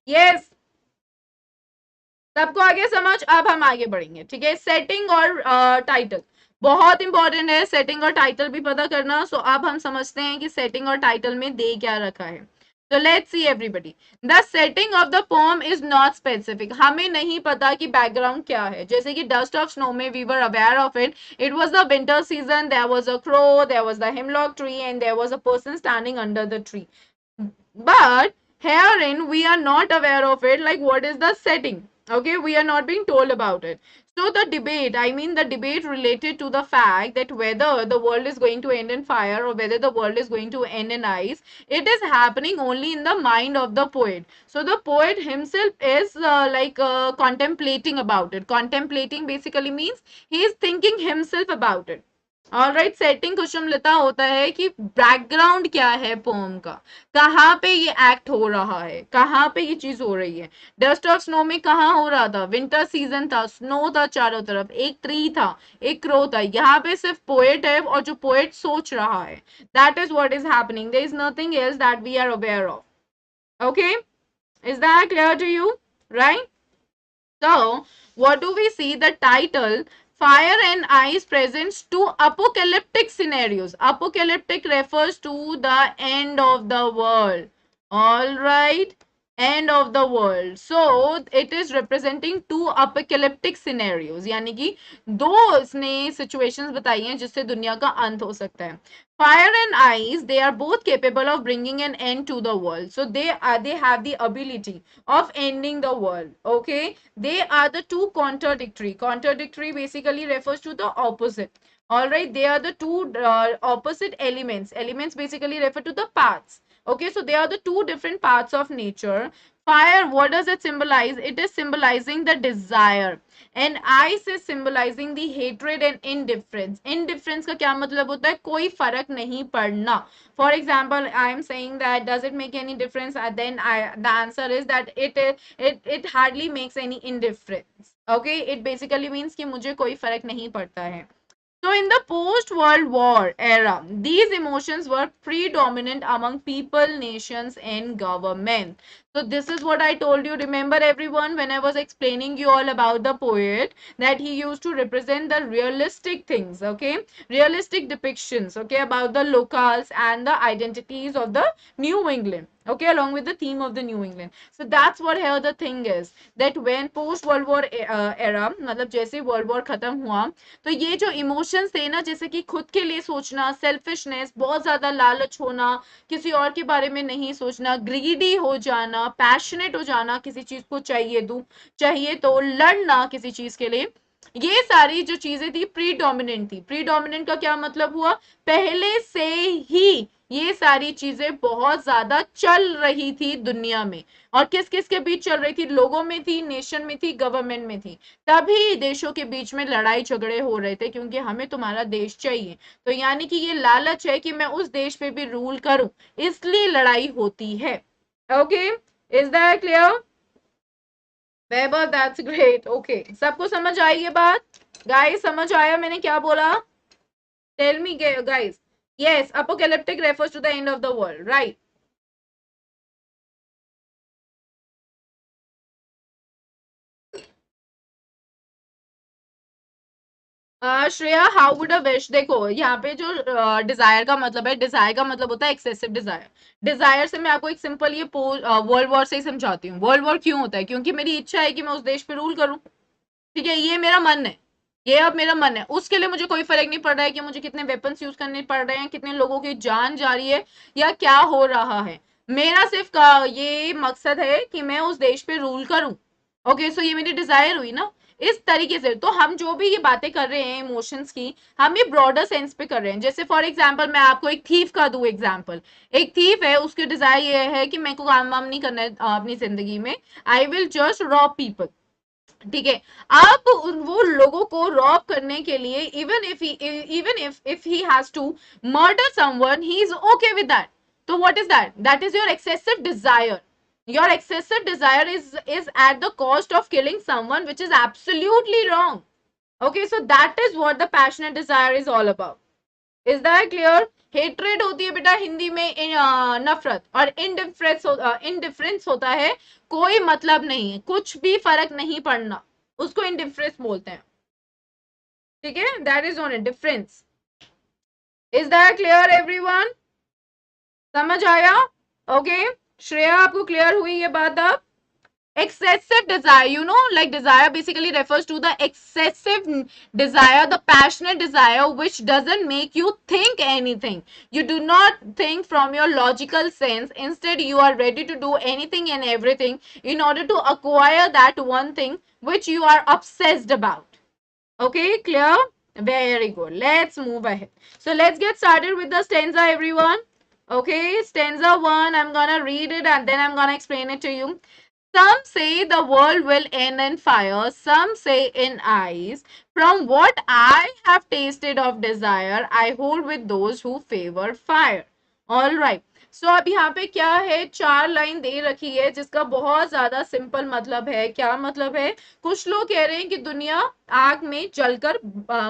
यस, सबको आगे समझ? अब हम आगे बढ़ेंगे। ठीक है, सेटिंग और टाइटल बहुत इंपॉर्टेंट है, सेटिंग और टाइटल भी पता करना। सो अब हम समझते हैं कि सेटिंग और टाइटल में दे क्या रखा है। तो let's see everybody, the setting of the poem is not specific. हमें नहीं पता कि बैकग्राउंड क्या है। जैसे कि डस्ट ऑफ स्नो में we were aware of it, it was the winter season, there was a crow, there was the hemlock tree and there was a person standing under the tree. But herein we are not aware of it, like what is the setting. Okay, we are not being told about it. So the debate, the debate related to the fact that whether the world is going to end in fire or whether the world is going to end in ice, it is happening only in the mind of the poet. So the poet himself is contemplating about it. Contemplating basically means he is thinking himself about it. Alright, setting Kusumlata होता है कि background क्या है pome का, कहाँ पे ये act हो रहा है, कहाँ पे ये चीज हो रही है। डस्ट ऑफ स्नो में कहाँ हो रहा था? विंटर सीजन था, स्नो था चारों तरफ, एक ट्री था, एक क्रो था। यहाँ पे सिर्फ पोएट है और जो पोएट सोच रहा है, that is what is happening, there is nothing else that we are aware of. Okay, is that clear to you? Right, so, what do we see? The title Fire and Ice presents two apocalyptic scenarios. Apocalyptic refers to the end of the world. All right, end of the world. So, it is representing two apocalyptic scenarios. यानी कि दो इसने situations बताई हैं जिससे दुनिया का अंत हो सकता है। Fire and ice, they are both capable of bringing an end to the world. So they have the ability of ending the world. Okay, they are the two contradictory. Contradictory basically refers to the opposite. All right, they are the two opposite elements. Elements basically refer to the parts. Okay, so they are the two different parts of nature. Fire, what does it symbolize? It is symbolizing the desire. And ice is symbolizing the hatred and indifference. Indifference का क्या मतलब होता है? कोई फर्क नहीं पड़ना. For example, I am saying that does it make any difference? Then the answer is that it hardly makes any indifference. Okay, it basically means कि मुझे कोई फर्क नहीं पड़ता है. So in the post-World War era, these emotions were predominant among people, nations, and government. So this is what I told you. Remember everyone, when I was explaining you all about the poet, that he used to represent the realistic things, okay? Realistic depictions, okay, about the locales and the identities of the New England, okay, along with the theme of the New England. So that's what here the thing is, that when post World War era, मतलब जैसे World War खत्म हुआ, तो ये जो emotions थे ना, जैसे कि खुद के लिए सोचना, सेल्फिशनेस, बहुत ज्यादा लालच होना, किसी और के बारे में नहीं सोचना, ग्रीडी हो जाना, पैशनेट हो जाना, किसी चीज को चाहिए तो लड़ना किसी चीज के लिए, ये सारी जो चीजें थी प्रीडोमिनेंट थी। प्रीडोमिनेंट का क्या मतलब हुआ, पहले से ही ये सारी चीजें बहुत ज्यादा चल रही थी दुनिया में। और किस किस के बीच चल रही थी, लोगों में थी, नेशन में थी, गवर्नमेंट में थी। तभी देशों के बीच में लड़ाई झगड़े हो रहे थे, क्योंकि हमें तुम्हारा देश चाहिए। तो यानी कि ये लालच है कि मैं उस देश पे भी रूल करूं, इसलिए लड़ाई होती है। Okay, is that clear? Vaibhav, that's great. Okay, सबको समझ आई ये बात? गाइस समझ आया मैंने क्या बोला? Tell me guys. Yes, apocalyptic refers to the end of the world, right? Shreya, how would a wish, देखो यहाँ पे जो डिजायर का मतलब है, डिजायर का मतलब होता है एक्सेसिव डिजायर। डिजायर से मैं आपको एक सिंपल ये वर्ल्ड वॉर से ही समझाती हूँ। वर्ल्ड वॉर क्यों होता है? क्योंकि मेरी इच्छा है कि मैं उस देश पे रूल करूं, ठीक है, ये मेरा मन है, ये अब मेरा मन है। उसके लिए मुझे कोई फर्क नहीं पड़ रहा है कि मुझे कितने वेपन्स यूज करने पड़ रहे हैं, कितने लोगों की जान जा रही है, या क्या हो रहा है। मेरा सिर्फ ये मकसद है कि मैं उस देश पे रूल करूं। ओके, सो ये मेरी डिजायर हुई ना। इस तरीके से तो हम जो भी ये बातें कर रहे हैं इमोशंस की, हम ये ब्रॉडर सेंस पे कर रहे हैं। जैसे फॉर एग्जांपल मैं आपको एक थीफ का दूं एग्जांपल। एक थीफ है, उसकी डिजायर ये है कि मेरे को काम वाम नहीं करना है अपनी जिंदगी में, I will just rob people, ठीक है। अब वो लोगों को रॉब करने के लिए, even if he has to murder someone, he is okay with that. तो what is that? That is your excessive desire. Your excessive desire is at the cost of killing someone, which is absolutely wrong. Okay, so that is what the passionate desire is all about. Is that clear? Hatred होती है बेटा हिंदी में नफरत, और indifference होता है कोई मतलब नहीं है, कुछ भी फर्क नहीं पड़ना, उसको इंडिफरेंस बोलते हैं, ठीक है? That is only difference. Is that clear everyone? समझ आया? ओके, श्रेया आपको क्लियर हुई ये बात? अब excessive desire, you know, like desire basically refers to the excessive desire, the passionate desire which doesn't make you think anything. You do not think from your logical sense, instead you are ready to do anything and everything in order to acquire that one thing which you are obsessed about. Okay, clear? Very good. Let's move ahead. So let's get started with the stanza, everyone. Okay, stanza 1, I'm gonna read it and then I'm gonna explain it to you. Some say the world will end in fire, some say in ice. From what I have tasted of desire, I hold with those who favor fire. All right. So अब यहाँ पे क्या है, 4 line दे रखी है, जिसका बहुत ज्यादा सिंपल मतलब है। क्या मतलब है? कुछ लोग कह रहे हैं कि दुनिया आग में जलकर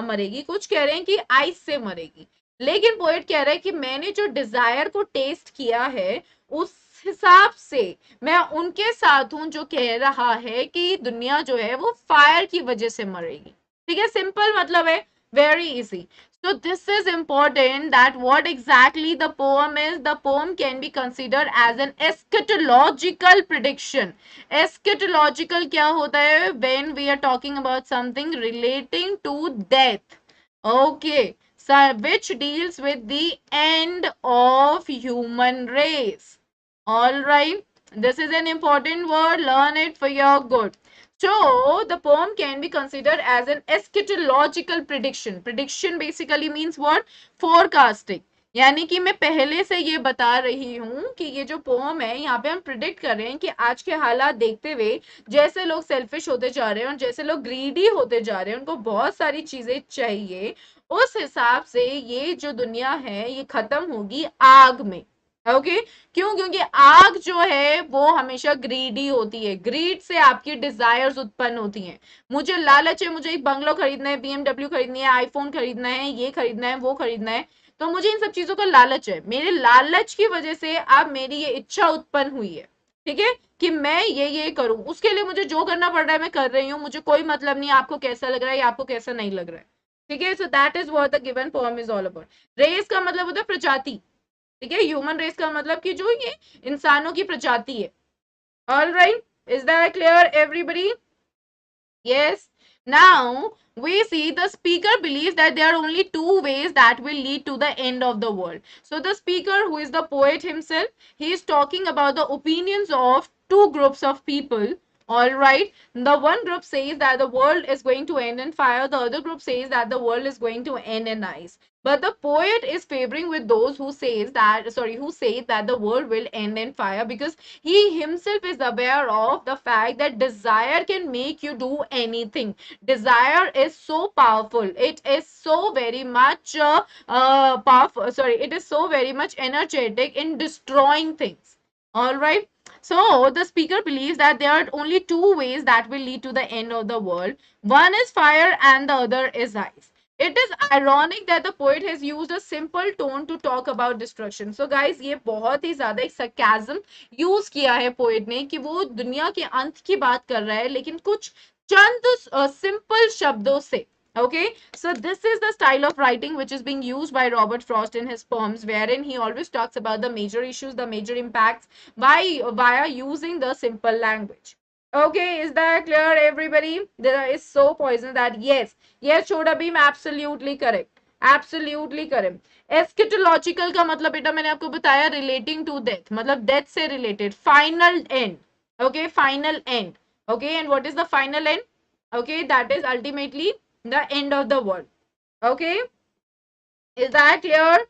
मरेगी, कुछ कह रहे हैं कि आइस से मरेगी, लेकिन पोएट कह रहा है कि मैंने जो डिजायर को टेस्ट किया है, उस हिसाब से मैं उनके साथ हूं जो कह रहा है कि दुनिया जो है वो फायर की वजह से मरेगी। ठीक है, सिंपल मतलब है, very easy. So this is important that what exactly the poem is. The poem can be considered as an eschatological prediction. Eschatological क्या होता है? When we are talking about something relating to death. Okay. So which deals with the end of human race. All right, this is an important word, learn it for your good. So the poem can be considered as an eschatological prediction. Prediction basically means what? Forecasting. यानी कि मैं पहले से ये बता रही हूं कि ये जो पोम है, यहाँ पे हम प्रिडिक्ट कर रहे हैं कि आज के हालात देखते हुए जैसे लोग सेल्फिश होते जा रहे हैं और जैसे लोग ग्रीडी होते जा रहे हैं, उनको बहुत सारी चीजें चाहिए, उस हिसाब से ये जो दुनिया है ये खत्म होगी आग में। ओके क्यों? क्योंकि आग जो है वो हमेशा ग्रीडी होती है, ग्रीड से आपकी डिजायर्स उत्पन्न होती हैं। मुझे लालच है, मुझे एक बंगलो खरीदना है, बीएमडब्ल्यू खरीदनी है, आईफोन खरीदना है, ये खरीदना है, वो खरीदना है, तो मुझे इन सब चीजों का लालच है। मेरे लालच की वजह से अब मेरी ये इच्छा उत्पन्न हुई है, ठीक है, कि मैं ये करूं, उसके लिए मुझे जो करना पड़ रहा है मैं कर रही हूँ, मुझे कोई मतलब नहीं आपको कैसा लग रहा है या आपको कैसा नहीं लग रहा है, ठीक है। So that is what the given poem is all about. Race का मतलब होता है प्रजाति, ठीक है, ह्यूमन रेस का मतलब कि जो ये इंसानों की प्रजाति है। All right, is that clear everybody? Yes. Now we see the speaker believes that there are only two ways that will lead to the end of the world. So the speaker, who is the poet himself, he is talking about the opinions of two groups of people. All right. The one group says that the world is going to end in fire. The other group says that the world is going to end in ice. But the poet is favoring with those who says that, sorry, who say that the world will end in fire, because he himself is aware of the fact that desire can make you do anything. Desire is so powerful. It is so very much powerful. Sorry, it is so very much energetic in destroying things. All right. So the speaker believes that there are only two ways that will lead to the end of the world. One is fire and the other is ice. It is ironic that the poet has used a simple tone to talk about destruction. So guys, ये बहुत ही ज्यादा एक sarcasm use किया है poet ने, कि वो दुनिया के अंत की बात कर रहा है लेकिन कुछ चंद सिंपल शब्दों से। Okay, so this is the style of writing which is being used by Robert Frost in his poems, wherein he always talks about the major issues, the major impacts via using the simple language. Okay, is that clear, everybody? There is so poison that yes, Choda Beam, absolutely correct, absolutely correct. Eschatological का मतलब बेटा मैंने आपको बताया relating to death, मतलब death से related, final and. Okay, final and. Okay, and what is the final and? Okay, that is ultimately the end of the world. Okay, is that clear?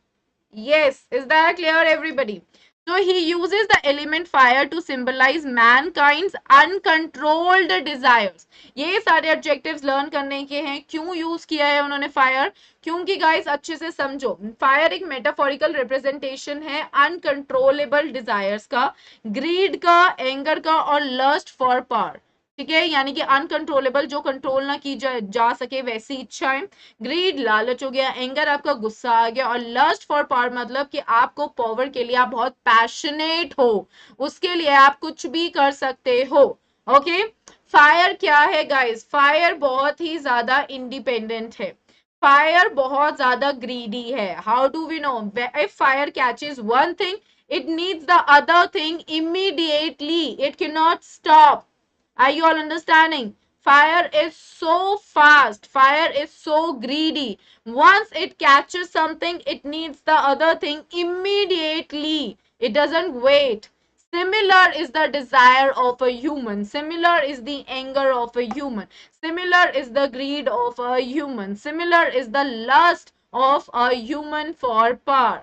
Yes, is that clear, everybody? So he uses the element fire to symbolize mankind's uncontrolled desires. ये सारे adjectives learn करने के हैं। क्यों use किया है उन्होंने fire? क्योंकि guys अच्छे से समझो, fire एक metaphorical representation है uncontrollable desires का, greed का, anger का और lust for power, ठीक है, यानी कि अनकंट्रोलेबल, जो कंट्रोल ना की जा सके वैसी इच्छाएं। ग्रीड लालच हो गया, एंगर आपका गुस्सा आ गया, और लस्ट फॉर पावर मतलब कि आपको पावर के लिए आप बहुत पैशनेट हो, उसके लिए आप कुछ भी कर सकते हो। ओके, फायर क्या है गाइस? फायर बहुत ही ज्यादा इंडिपेंडेंट है, फायर बहुत ज्यादा ग्रीडी है। How do we know? If fire catches one thing, it needs the other thing immediately, it cannot stop. Are you all understanding? Fire is so fast. Fire is so greedy. Once it catches something, it needs the other thing immediately. It doesn't wait. Similar is the desire of a human. Similar is the anger of a human. Similar is the greed of a human. Similar is the lust of a human for power.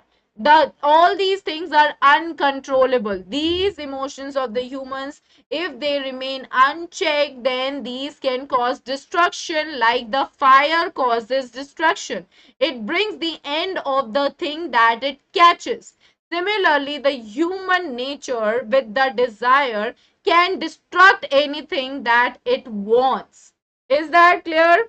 All these things are uncontrollable. These emotions of the humans, if they remain unchecked, then these can cause destruction, like the fire causes destruction. It brings the end of the thing that it catches. Similarly, the human nature with the desire can destruct anything that it wants. Is that clear?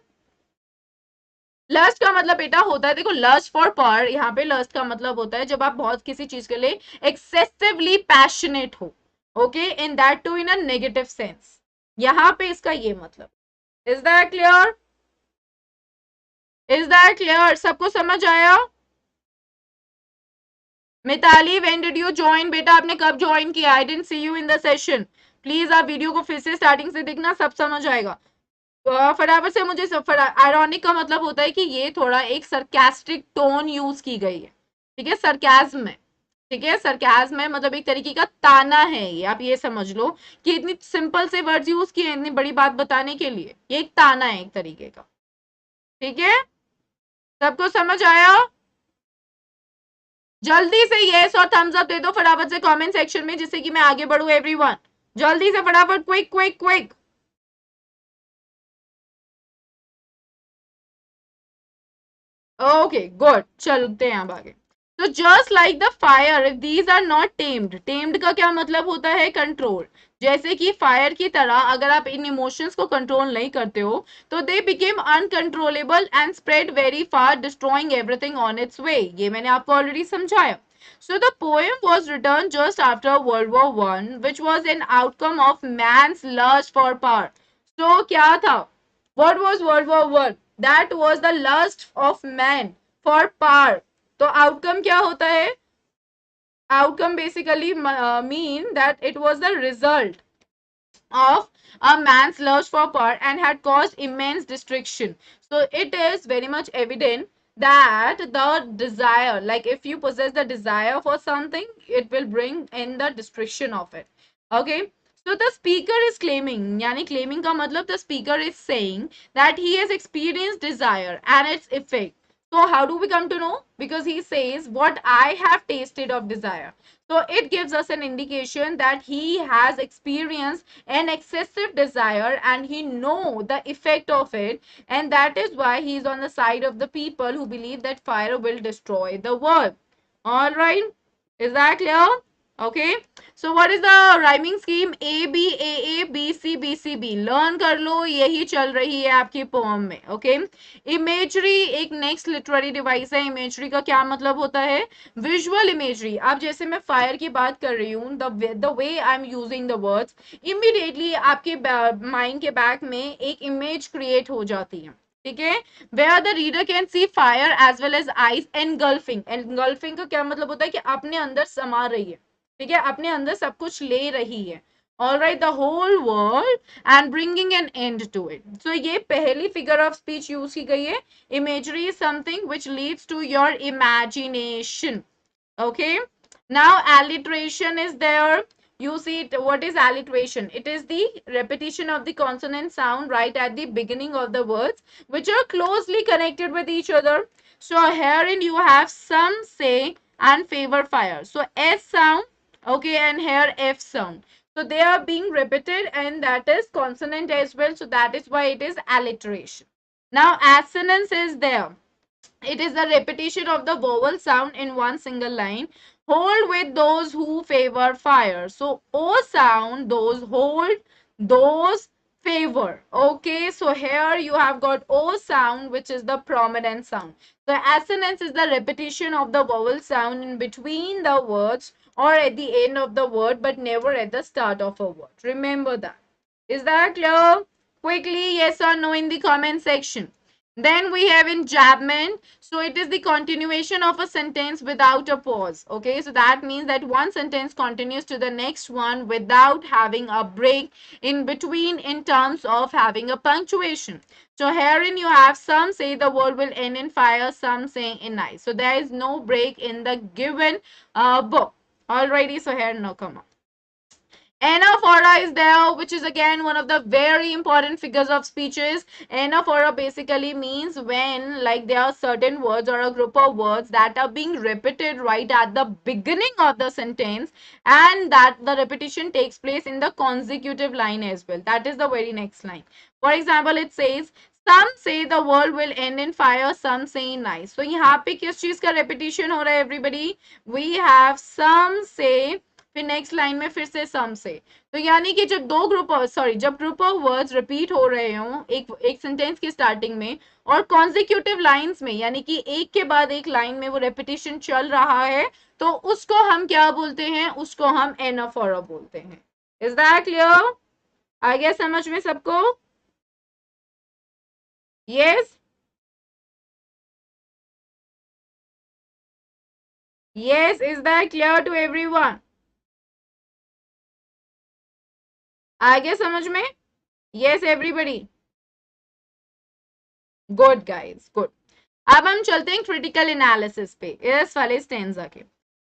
Lust का मतलब बेटा होता है, देखो, lust for power, यहाँ पे lust का मतलब होता है जब आप बहुत किसी चीज के लिए एक्सेसिवली पैशनेट हो। Okay, in that too in a negative sense, यहाँ पे इसका ये मतलब। Is that clear? Is that clear? सबको समझ आया? Mitali, when did you join? बेटा आपने कब ज्वाइन किया? I didn't see you in the session. Please आप वीडियो को फिर से स्टार्टिंग से देखना, सब समझ आएगा। फटाफट से मुझे आयरॉनिक का मतलब होता है कि ये थोड़ा एक सरकास्टिक टोन यूज की गई है, ठीक है, सरकास्म है, ठीक है, सरकास्म है, मतलब एक तरीके का ताना है ये, आप ये समझ लो कि इतनी सिंपल से वर्ड्स यूज किए इतनी बड़ी बात बताने के लिए, ये एक ताना है एक तरीके का, ठीक है। सबको समझ आया? जल्दी से यस और थम्स अप दे दो फटाफट से कमेंट सेक्शन में, जिससे कि मैं आगे बढ़ू एवरीवन। जल्दी से फटाफट, quick quick quick. Okay good, चलते हैं अब आगे। So just like the fire, if these are not tamed, tamed का क्या मतलब होता है? कंट्रोल. जैसे कि फायर की तरह अगर आप इन इमोशंस को कंट्रोल नहीं करते हो तो they became uncontrollable and spread very far, destroying everything on its way. ये मैंने आपको ऑलरेडी समझाया. So the poem was written just after World War One, which was an outcome of man's lust for power. So क्या था? What was World War One? That was the lust of man for power. तो outcome क्या होता है? Outcome basically mean that it was the result of a man's lust for power and had caused immense destruction. So it is very much evident that the desire, like if you possess the desire for something, it will bring in the destruction of it. Okay. So the speaker is claiming, yani claiming ka matlab the speaker is saying that he has experienced desire and its effect. So how do we come to know? Because he says what I have tasted of desire. So it gives us an indication that he has experienced an excessive desire and he know the effect of it, and that is why he is on the side of the people who believe that fire will destroy the world. All right, is that clear? Okay, so what is the rhyming scheme? A B A A B C B C B. Learn कर लो, यही चल रही है आपकी poem में. Okay, imagery एक next literary device है. Imagery का क्या मतलब होता है? Visual imagery. अब जैसे मैं fire की बात कर रही हूँ, the way I'm using the words, immediately आपके mind के back में एक image create हो जाती है. ठीक है, where the reader can see fire as well as ice engulfing. Engulfing का क्या मतलब होता है? कि अपने अंदर समा रही है. ठीक है, अपने अंदर सब कुछ ले रही है. All right, the whole world and bringing an end to it. So ये पहली figure of speech use की गई है. Imagery is something which leads to your imagination. Okay. Now alliteration is there. You see it, what is alliteration? It is the repetition of the consonant sound right at the beginning of the words which are closely connected with each other. So herein you have some say and favor fire. So S sound, okay, and here F sound. So they are being repeated and that is consonant as well. So that is why it is alliteration. Now assonance is there. It is the repetition of the vowel sound in one single line. Hold with those who favor fire. So O sound, those hold, those favor. Okay, so here you have got O sound, which is the prominent sound. So assonance is the repetition of the vowel sound in between the words or at the end of the word, but never at the start of a word. Remember that. Is that clear? Quickly, yes or no in the comment section. Then we have enjambment. So it is the continuation of a sentence without a pause. Okay, so that means that one sentence continues to the next one without having a break in between in terms of having a punctuation. So herein you have some say the word will end in fire, some saying in ice. So there is no break in the given book. Alrighty, so here no come on. Anaphora is there, which is again one of the very important figures of speeches. Anaphora basically means when like there are certain words or a group of words that are being repeated right at the beginning of the sentence and that the repetition takes place in the consecutive line as well. That is the very next line. For example, it says, some say the world will end in fire, some say in ice. So यहाँ पे किस चीज का repetition हो रहा है everybody? We have some say, फिर next line में फिर से सम से. तो यानी कि जब दो ग्रुप जब ग्रुप ऑफ वर्ड्स रिपीट हो रहे हो एक सेंटेंस की स्टार्टिंग में और कॉन्जिक्यूटिव लाइंस में, यानी कि एक के बाद एक लाइन में वो रेपिटेशन चल रहा है, तो उसको हम क्या बोलते हैं? उसको हम एनाफोरा बोलते हैं. Is that clear? आ गया समझ में सबको? Yes, yes, is that clear to everyone? आ गया समझ में? Yes everybody? Good guys, good. अब हम चलते हैं क्रिटिकल एनालिसिस पे इस वाले स्टेंजा के.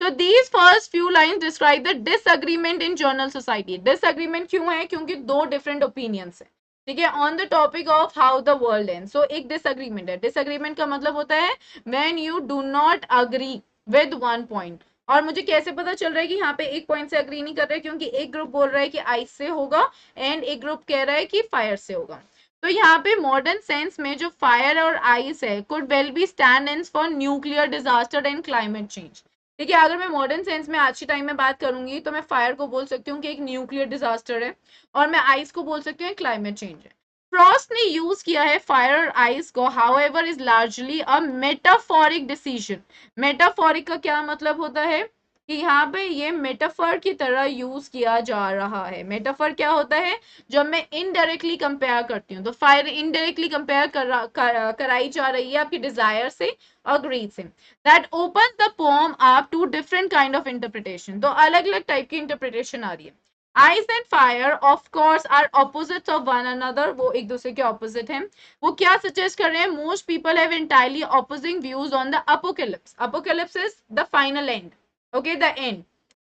So these first few lines describe the disagreement in journal society. Disagreement क्यों है? क्योंकि दो different opinions है. ठीक है, on the topic of how the world ends. So एक disagreement है. Disagreement का मतलब होता है when you do not agree with one point. और मुझे कैसे पता चल रहा है कि यहाँ पे एक पॉइंट से अग्री नहीं कर रहे? क्योंकि एक ग्रुप बोल रहा है कि आइस से होगा एंड एक ग्रुप कह रहा है कि फायर से होगा. तो यहाँ पे मॉडर्न सेंस में जो फायर और आइस है could well be stand in for nuclear disaster and climate change. ठीक है, अगर मैं मॉडर्न सेंस में आज के टाइम में बात करूंगी तो मैं फायर को बोल सकती हूँ कि एक न्यूक्लियर डिजास्टर है, और मैं आइस को बोल सकती हूँ क्लाइमेट चेंज है। फ्रॉस्ट ने यूज किया है फायर और आइस को, however is largely a metaphoric decision. Metaphoric का क्या मतलब होता है कि यहाँ पे ये मेटाफर की तरह यूज किया जा रहा है। मेटाफर क्या होता है, जब मैं इनडायरेक्टली कंपेयर करती हूँ, तो फायर इनडायरेक्टली कंपेयर कराई जा रही है आपकी डिजायर से और ग्रीड से। That open the poem up to different kind of interpretation, तो अलग अलग टाइप की इंटरप्रिटेशन आ रही है। Ice and fire of course are opposites of one another, वो एक दूसरे के ऑपोजिट हैं। वो क्या सजेस्ट कर रहे हैं, most people have entirely opposing views on the apocalypse. Apocalypse is the final and, okay, the end.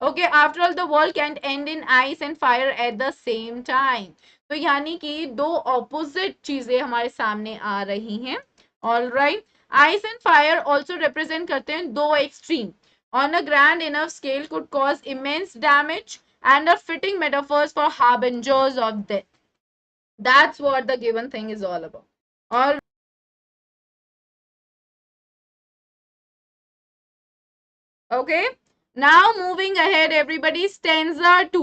Okay, after all the world can't end in ice and fire at the same time. तो यानी कि दो opposite चीजें हमारे सामने आ रही हैं। All right, ice and fire also represent करते हैं दो extreme on a grand enough scale could cause immense damage and are fitting metaphors for harbingers of death. That's what the given thing is all about. All okay, now moving ahead, everybody, stanza 2.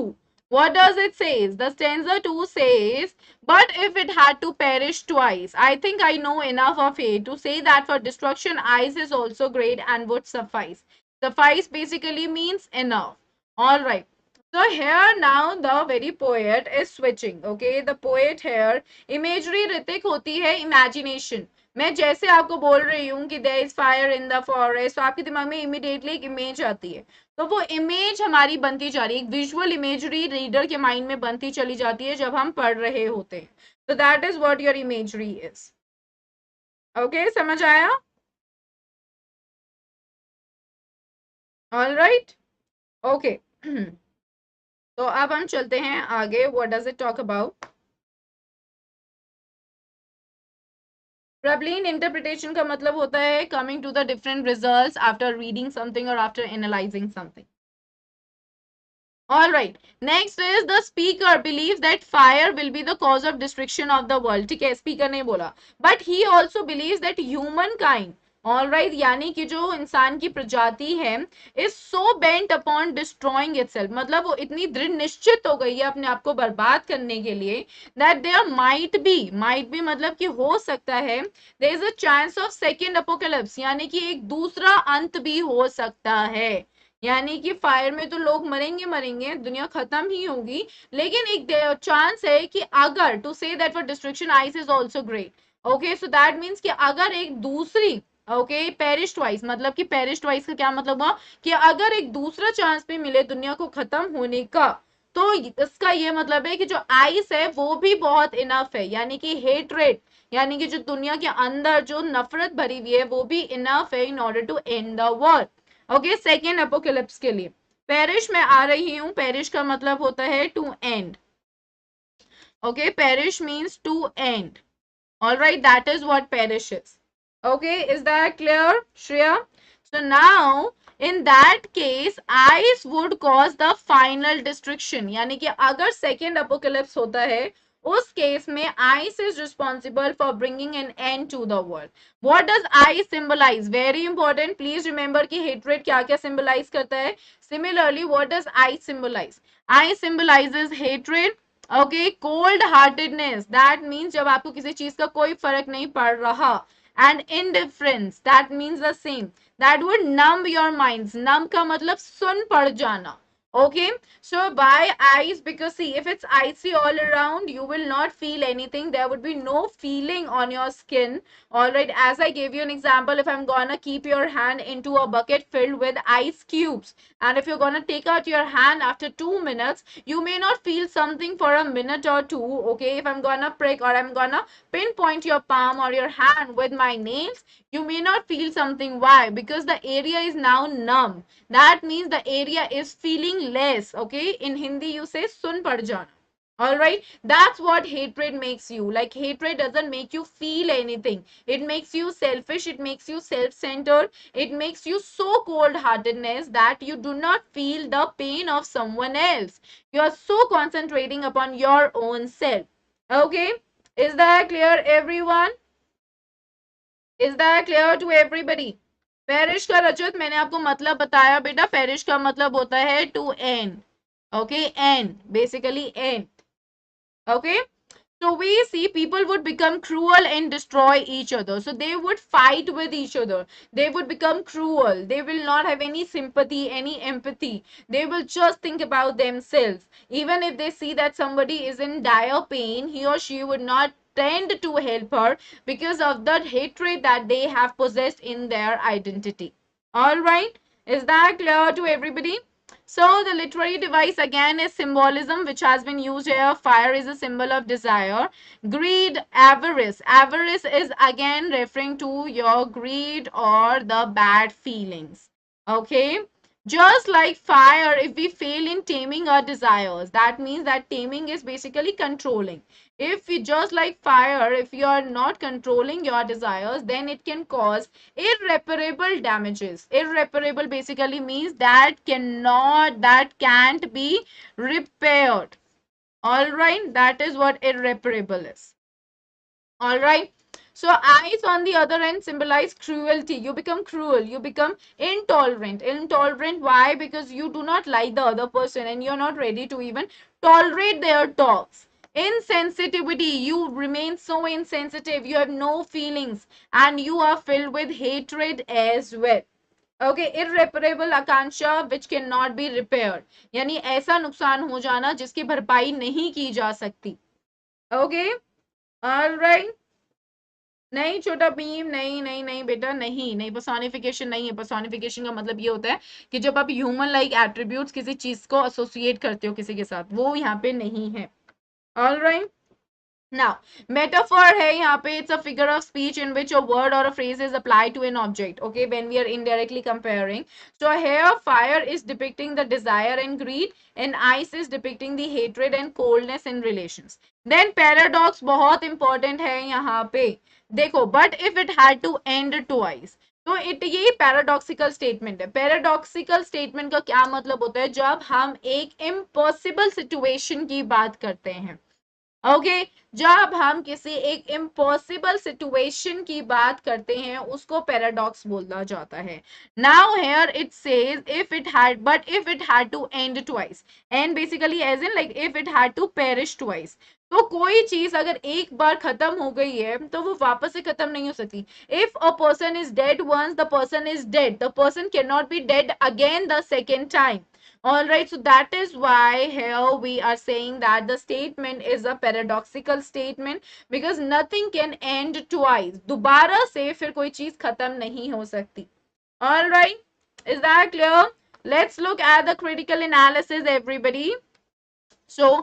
What does it say? The stanza 2 says, but if it had to perish twice, I think I know enough of it to say that for destruction, ice is also great and would suffice. Suffice basically means enough. All right. So here now the very poet is switching. Okay, the poet here, imagery Hrithik होती है imagination. मैं जैसे आपको बोल रही हूँ कि there is fire in the forest, तो आपके दिमाग में इमीडिएटली एक इमेज आती है, तो वो इमेज हमारी बनती जा रही है, एक विजुअल इमेजरी रीडर के माइंड में बनती चली जाती है जब हम पढ़ रहे होते हैं। तो that is what your imagery is. Okay, समझ आया? All right, okay. तो अब हम चलते हैं आगे। What does it talk about? प्रबलीन इंटरप्रिटेशन का मतलब होता है coming to the different results after reading something और after analysing something. All right. Next is the speaker believes that fire will be the cause of destruction of the world. ठीक है, speaker ने बोला, but he also believes that humankind, all right, यानी कि जो इंसान की प्रजाति है, is so bent upon destroying itself, मतलब वो इतनी दृढ़ निश्चित हो गई है अपने आप को बर्बाद करने के लिए, that there might be मतलब कि हो सकता है, there is a chance of second apocalypse, यानी कि एक दूसरा अंत भी हो सकता है। यानी कि फायर में तो लोग मरेंगे, दुनिया खत्म ही होगी, लेकिन एक चांस है कि अगर to say that for destruction ice is also great. Okay, so that means कि अगर एक दूसरी, ओके, पेरिश ट्वाइस, मतलब कि पेरिश ट्वाइस का क्या मतलब हुआ कि अगर एक दूसरा चांस भी मिले दुनिया को खत्म होने का, तो इसका ये मतलब है कि जो आइस है वो भी बहुत इनफ है, यानी कि हेटरेट, यानी कि जो दुनिया के अंदर जो नफरत भरी हुई है वो भी इनफ है in order to end the world. Okay, second apocalypse के लिए पेरिश में आ रही हूं। पेरिश का मतलब होता है to end. Okay, perish means to end. All right, that is what perish is. Okay, is that clear Shreya? So now in that case ice would cause the final destruction, यानी कि अगर second apocalypse होता है उस case में ice is responsible for bringing an end to the world. What does ice symbolize? Very important, please remember कि hatred क्या क्या symbolize करता है. Similarly, what does ice symbolize? Ice symbolizes hatred. Okay, cold heartedness, that means जब आपको किसी चीज का कोई फर्क नहीं पड़ रहा, and indifference, that means the same, that would numb your minds. Numb का मतलब सुन पड़ जाना. Okay, so by ice, because see, if it's icy all around, you will not feel anything. There would be no feeling on your skin. All right, as I gave you an example, if I'm gonna keep your hand into a bucket filled with ice cubes, and if you're gonna take out your hand after 2 minutes, you may not feel something for a minute or two. Okay, if I'm gonna prick or I'm gonna pinpoint your palm or your hand with my nails, you may not feel something. Why? Because the area is now numb. That means the area is feeling less. Okay, in Hindi you say sun pad jana. All right, that's what hatred makes you. Like, hatred doesn't make you feel anything. It makes you selfish, it makes you self-centered, it makes you so cold-heartedness that you do not feel the pain of someone else. You are so concentrating upon your own self. Okay, Is that clear everyone? Is that clear to everybody? Perish का रजत मैंने आपको मतलब बताया बेटा, perish का मतलब होता है to end. Okay, end, basically end. Okay, so we see people would become cruel and destroy each other. So they would fight with each other. They would become cruel. They will not have any sympathy, any empathy. They will just think about themselves. Even if they see that somebody is in dire pain, he or she would not tend to help her because of the hatred that they have possessed in their identity. All right. Is that clear to everybody? So the literary device again is symbolism, which has been used here. Fire is a symbol of desire. Greed, avarice. Avarice is again referring to your greed or the bad feelings. Okay. Just like fire, if we fail in taming our desires, that means that taming is basically controlling. If we just like fire, if you are not controlling your desires, then it can cause irreparable damages. Irreparable basically means that can't be repaired. All right, that is what irreparable is. All right. So eyes on the other end symbolize cruelty. You become cruel. You become intolerant. Intolerant. Why? Because you do not like the other person and you're not ready to even tolerate their talks. Insensitivity. You remain so insensitive. You have no feelings and you are filled with hatred as well. Okay, irreparable Akanksha which cannot be repaired. यानी ऐसा नुकसान हो जाना जिसकी भरपाई नहीं की जा सकती. Okay, all right. नहीं छोटा भीम, नहीं नहीं नहीं बेटा, नहीं नहीं, पर्सोनिफिकेशन नहीं है. पर्सोनिफिकेशन का मतलब ये होता है कि जब आप ह्यूमन लाइक एट्रीब्यूट्स किसी चीज को एसोसिएट करते हो किसी के साथ, वो यहाँ पे नहीं है. All right. Now, metaphor है यहाँ पे. It's a figure of speech in which a word or a phrase is applied to an object. Okay, when we are indirectly comparing. So here, fire is depicting the desire and greed, and ice is depicting the hatred and coldness in relations. Then paradox बहुत important है यहाँ पे. देखो, but if it had to end twice. तो ये paradoxical statement है. Paradoxical statement का क्या मतलब होता है? जब हम एक इम्पॉसिबल सिचुएशन की बात करते हैं. ओके, जब हम किसी एक इम्पॉसिबल सिचुएशन की बात करते हैं उसको पैराडॉक्स बोला जाता है. Now here it says if it had to end twice, and basically as in like if it had to perish twice. तो कोई चीज अगर एक बार खत्म हो गई है तो वो वापस से खत्म नहीं हो सकती. If a person is dead once, the person is dead. The person can not be dead again the second time. All right, so that is why here we are saying that the statement is a paradoxical statement because nothing can end twice. दोबारा से फिर कोई चीज खत्म नहीं हो सकती. All right, is that clear? Let's look at the critical analysis, everybody. So,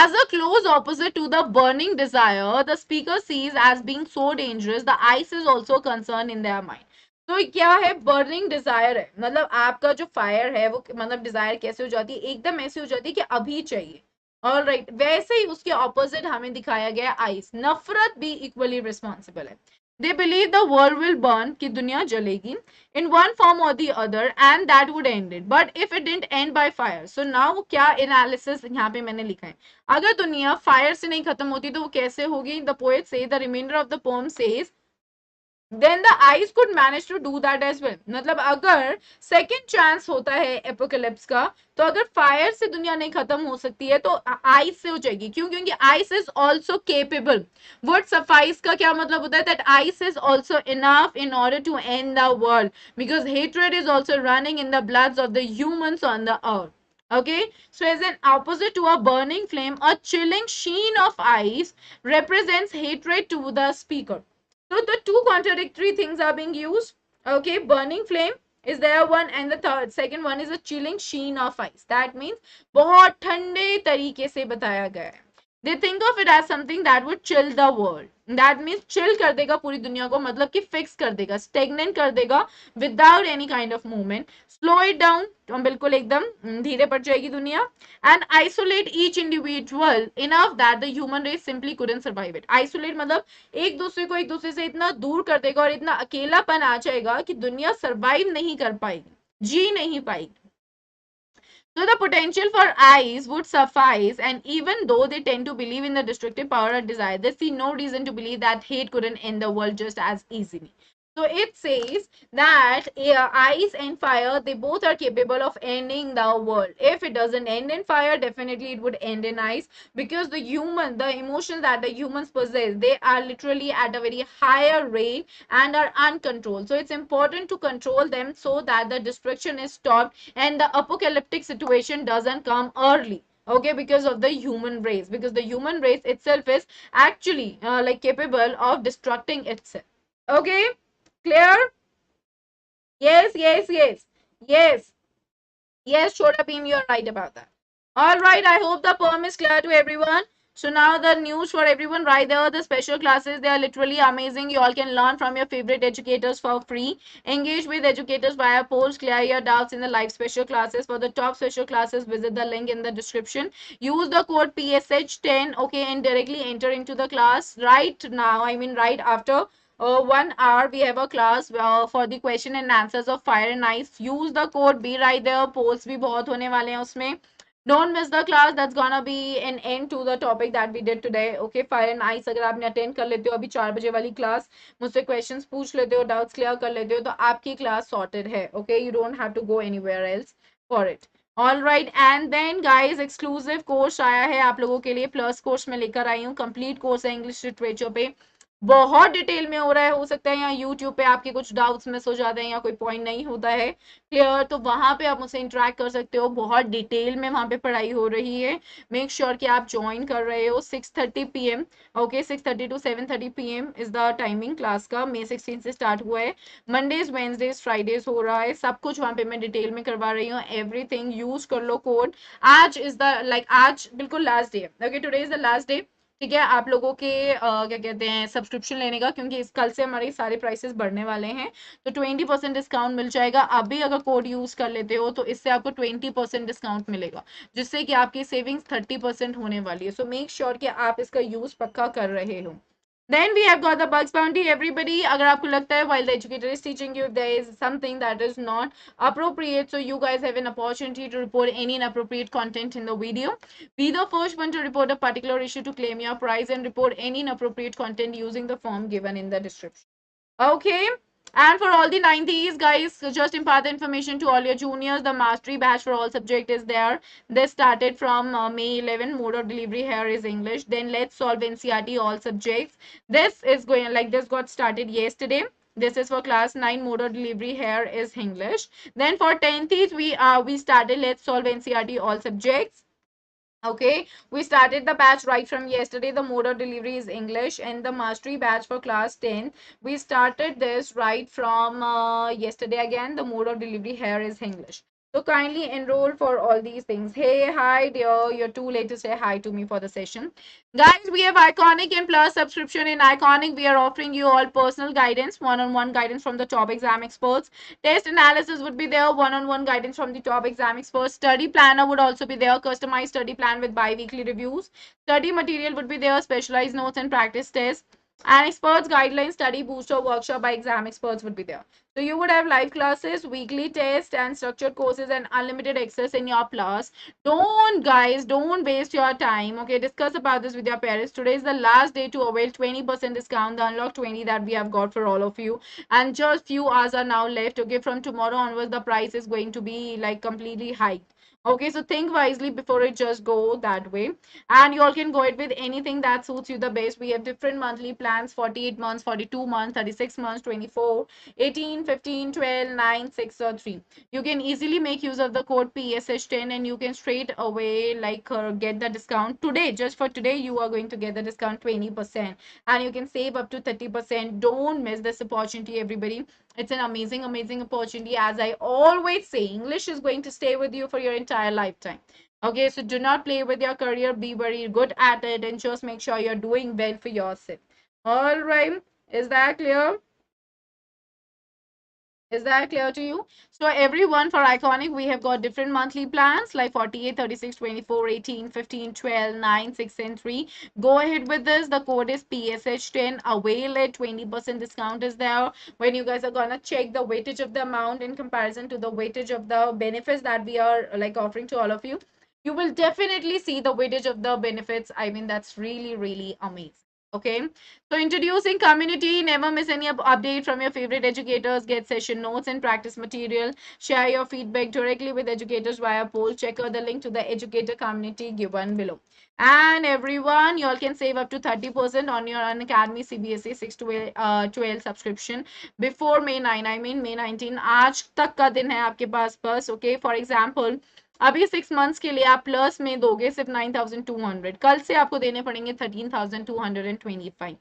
as a close opposite to the burning desire, the speaker sees as being so dangerous, the ice is also concerned in their mind. तो क्या है? Burning desire है. मतलब आपका जो fire है वो मतलब डिजायर कैसे हो जाती है? एकदम ऐसी हो जाती है कि अभी चाहिए. ऑल राइट, वैसे ही उसके ऑपोजिट हमें दिखाया गया आइस. नफरत भी इक्वली रिस्पॉन्सिबल है. They believe the world will burn, कि दुनिया जलेगी in one form or the other and that would end it. But if it didn't end by fire, so now क्या analysis यहाँ पे मैंने लिखा है? अगर दुनिया फायर से नहीं खत्म होती तो वो कैसे होगी? The poet says, the remainder of the poem says, then the ice could manage to do that as well. मतलब अगर second chance होता है एपोकलिप्स का, तो अगर फायर से दुनिया नहीं खत्म हो सकती है तो आइस से हो जाएगी. क्यों? क्योंकि ice is also capable. Word suffice का क्या मतलब होता है? That ice is also enough in order to end the world because hatred is also running in the bloods of the humans on the earth. Okay, so as an opposite to a burning flame, a chilling sheen of ice represents hatred to the speaker. So the two contradictory things are being used. Okay, burning flame is there one and the second one is a chilling sheen of ice. That means बहुत ठंडे तरीके से बताया गया है. They think of it as something that would chill the world. That means chill कर देगा पूरी दुनिया को, मतलब कि fix कर देगा, stagnant कर देगा without any kind of movement. Slow it down, तो बिल्कुल एकदम धीरे पड़ जाएगी दुनिया. And isolate each individual enough that the human race simply couldn't survive it. Isolate मतलब एक दूसरे को एक दूसरे से इतना दूर कर देगा और इतना अकेलापन आ जाएगा कि दुनिया survive नहीं कर पाएगी, जी नहीं पाएगी. So the potential for eyes would suffice, and even though they tend to believe in the destructive power of desire, they see no reason to believe that hate couldn't end the world just as easily. So it says that ice and fire, they both are capable of ending the world. If it doesn't end in fire, definitely it would end in ice, because the emotions that the humans possess, they are literally at a very higher rate and are uncontrolled. So it's important to control them so that the destruction is stopped and the apocalyptic situation doesn't come early. Okay, because of the human race, because the human race itself is actually like capable of destructing itself. Okay, clear? Yes, yes, yes, yes. Yes, Shota Beam, you're right about that. All right, I hope the poem is clear to everyone. So now the news for everyone right there, the special classes, they are literally amazing. You all can learn from your favorite educators for free. Engage with educators via polls, clear your doubts in the live special classes. For the top special classes, visit the link in the description. Use the code PSH10, okay, and directly enter into the class right now. I mean, right after 1 hour we have a class for the question and answers of fire and ice. Use the code, be right there. Polls भी बहुत होने वाले हैं उसमें. Don't miss the class. That's gonna be an end to the topic that we did today. Okay, fire and ice अगर आपने attend कर लेते हो अभी 4 बजे वाली class, मुझसे questions पूछ लेते हो, doubts clear कर लेते हो, तो आपकी class sorted है. Okay, you don't have to go anywhere else for it. All right, and then guys, exclusive course आया है आप लोगों के लिए. Plus course मैं लेकर आई हूँ. Complete course है English literature पे. बहुत डिटेल में हो रहा है. हो सकता है यहाँ यूट्यूब पे आपके कुछ डाउट्स मिस हो जाते हैं या कोई पॉइंट नहीं होता है क्लियर, तो वहां पे आप मुझसे इंटरेक्ट कर सकते हो. बहुत डिटेल में वहां पे पढ़ाई हो रही है. मेक श्योर कि आप ज्वाइन कर रहे हो. 6:30 PM, okay, 6:30 to 7:30 PM is the timing class का. May 16 से स्टार्ट हुआ है. मंडेज, वेंसडेज, फ्राइडेज हो रहा है. सब कुछ वहां पे मैं डिटेल में करवा रही हूँ. एवरीथिंग यूज कर लो कोड. आज इज द आज बिल्कुल last day. Okay, today is the last day. ठीक है, आप लोगों के क्या कहते हैं सब्सक्रिप्शन लेने का, क्योंकि इस कल से हमारे सारे प्राइसेस बढ़ने वाले हैं. तो 20% डिस्काउंट मिल जाएगा. अभी अगर कोड यूज कर लेते हो तो इससे आपको 20% डिस्काउंट मिलेगा, जिससे कि आपकी सेविंग्स 30% होने वाली है. सो मेक श्योर कि आप इसका यूज पक्का कर रहे हो. Then we have got the bugs bounty. Everybody, अगर आपको लगता है while the educator is teaching you, there is something that is not appropriate, so you guys have an opportunity to report any inappropriate content in the video. Be the first one to report a particular issue to claim your prize, and report any inappropriate content using the form given in the description. Okay. And for all the 90s guys, just impart the information to all your juniors. The mastery batch for all subject is there. This started from May 11. Mode of delivery here is English. Then let's solve NCERT all subjects. This is going like this got started yesterday. This is for class 9. Mode of delivery here is English. Then for 10th we started let's solve NCERT all subjects. Okay, we started the batch right from yesterday. The mode of delivery is English, and the mastery batch for class 10, we started this right from yesterday again. The mode of delivery here is English. So kindly enroll for all these things. Hey, hi dear, you're too late to say hi to me for the session. Guys, we have Iconic and Plus subscription. In Iconic, we are offering you all personal guidance, one-on-one guidance from the top exam experts. Test analysis would be there, one-on-one guidance from the top exam experts. Study planner would also be there, customized study plan with bi-weekly reviews. Study material would be there, specialized notes and practice tests. And experts guidelines, study booster workshop by exam experts would be there. So you would have live classes, weekly tests, and structured courses, and unlimited access in your plus. Don't guys, don't waste your time. Okay, discuss about this with your parents. Today is the last day to avail 20% discount, the unlock 20 that we have got for all of you, and just few hours are now left. Okay, from tomorrow onwards the price is going to be like completely hiked. Okay, so think wisely before it just go that way. And you all can go it with anything that suits you the best. We have different monthly plans: 48 months, 42 months, 36 months, 24, 18, 15, 12, 9, 6 or 3. You can easily make use of the code PSH10, and you can straight away like get the discount today. Just for today you are going to get the discount 20%, and you can save up to 30%. Don't miss this opportunity, everybody. It's an amazing opportunity. As I always say, English is going to stay with you for your entire lifetime. Okay, so do not play with your career. Be very good at it, and just make sure you're doing well for yourself. All right, is that clear? Is that clear to you? So everyone, for Iconic, we have got different monthly plans like 48, 36, 24, 18, 15, 12, 9, 6 and 3. Go ahead with this. The code is PSH10. Avail it. 20% discount is there. When you guys are gonna check the weightage of the amount in comparison to the weightage of the benefits that we are like offering to all of you, you will definitely see the weightage of the benefits. I mean, that's really, really amazing. Okay, so introducing community, never miss any update from your favorite educators, get session notes and practice material, share your feedback directly with educators via poll, check out the link to the educator community given below. And everyone, you all can save up to 30% on your Unacademy CBSE 6 to 12 subscription before May 9, I mean May 19. आज तक का दिन है आपके पास बस, okay? For example, अभी 6 months के लिए आप प्लस में दोगे सिर्फ 9,200, कल से आपको देने पड़ेंगे 13,225.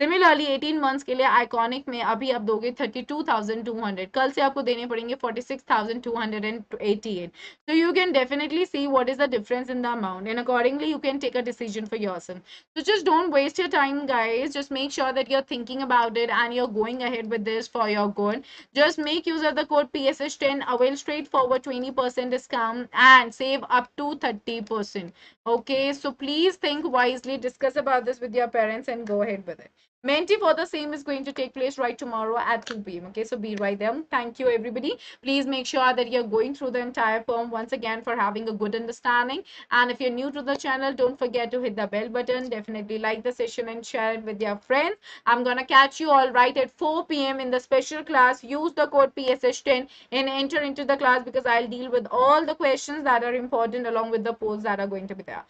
सिमिलरली 18 मंथ्स के लिए आइकॉनिक में अभी आप दोगे 32,200, कल से आपको देने पड़ेंगे 46,288. So you can definitely see what is the difference in the amount, and accordingly you can take a decision for yourself. So just don't waste your time, guys. Just make sure that you're thinking about it and you're going ahead with this for your good. Just make use of the code PSH10, avail straightforward 20% discount and save up to 30%. Okay, so please think wisely, discuss about this with your parents and go ahead with it. Menti for the same is going to take place right tomorrow at 2 p.m. Okay, so be right there. Thank you, everybody. Please make sure that you're going through the entire poem once again for having a good understanding. And if you're new to the channel, don't forget to hit the bell button. Definitely like the session and share it with your friends. I'm gonna catch you all right at 4 p.m. in the special class. Use the code PSH10 and enter into the class because I'll deal with all the questions that are important along with the polls that are going to be there.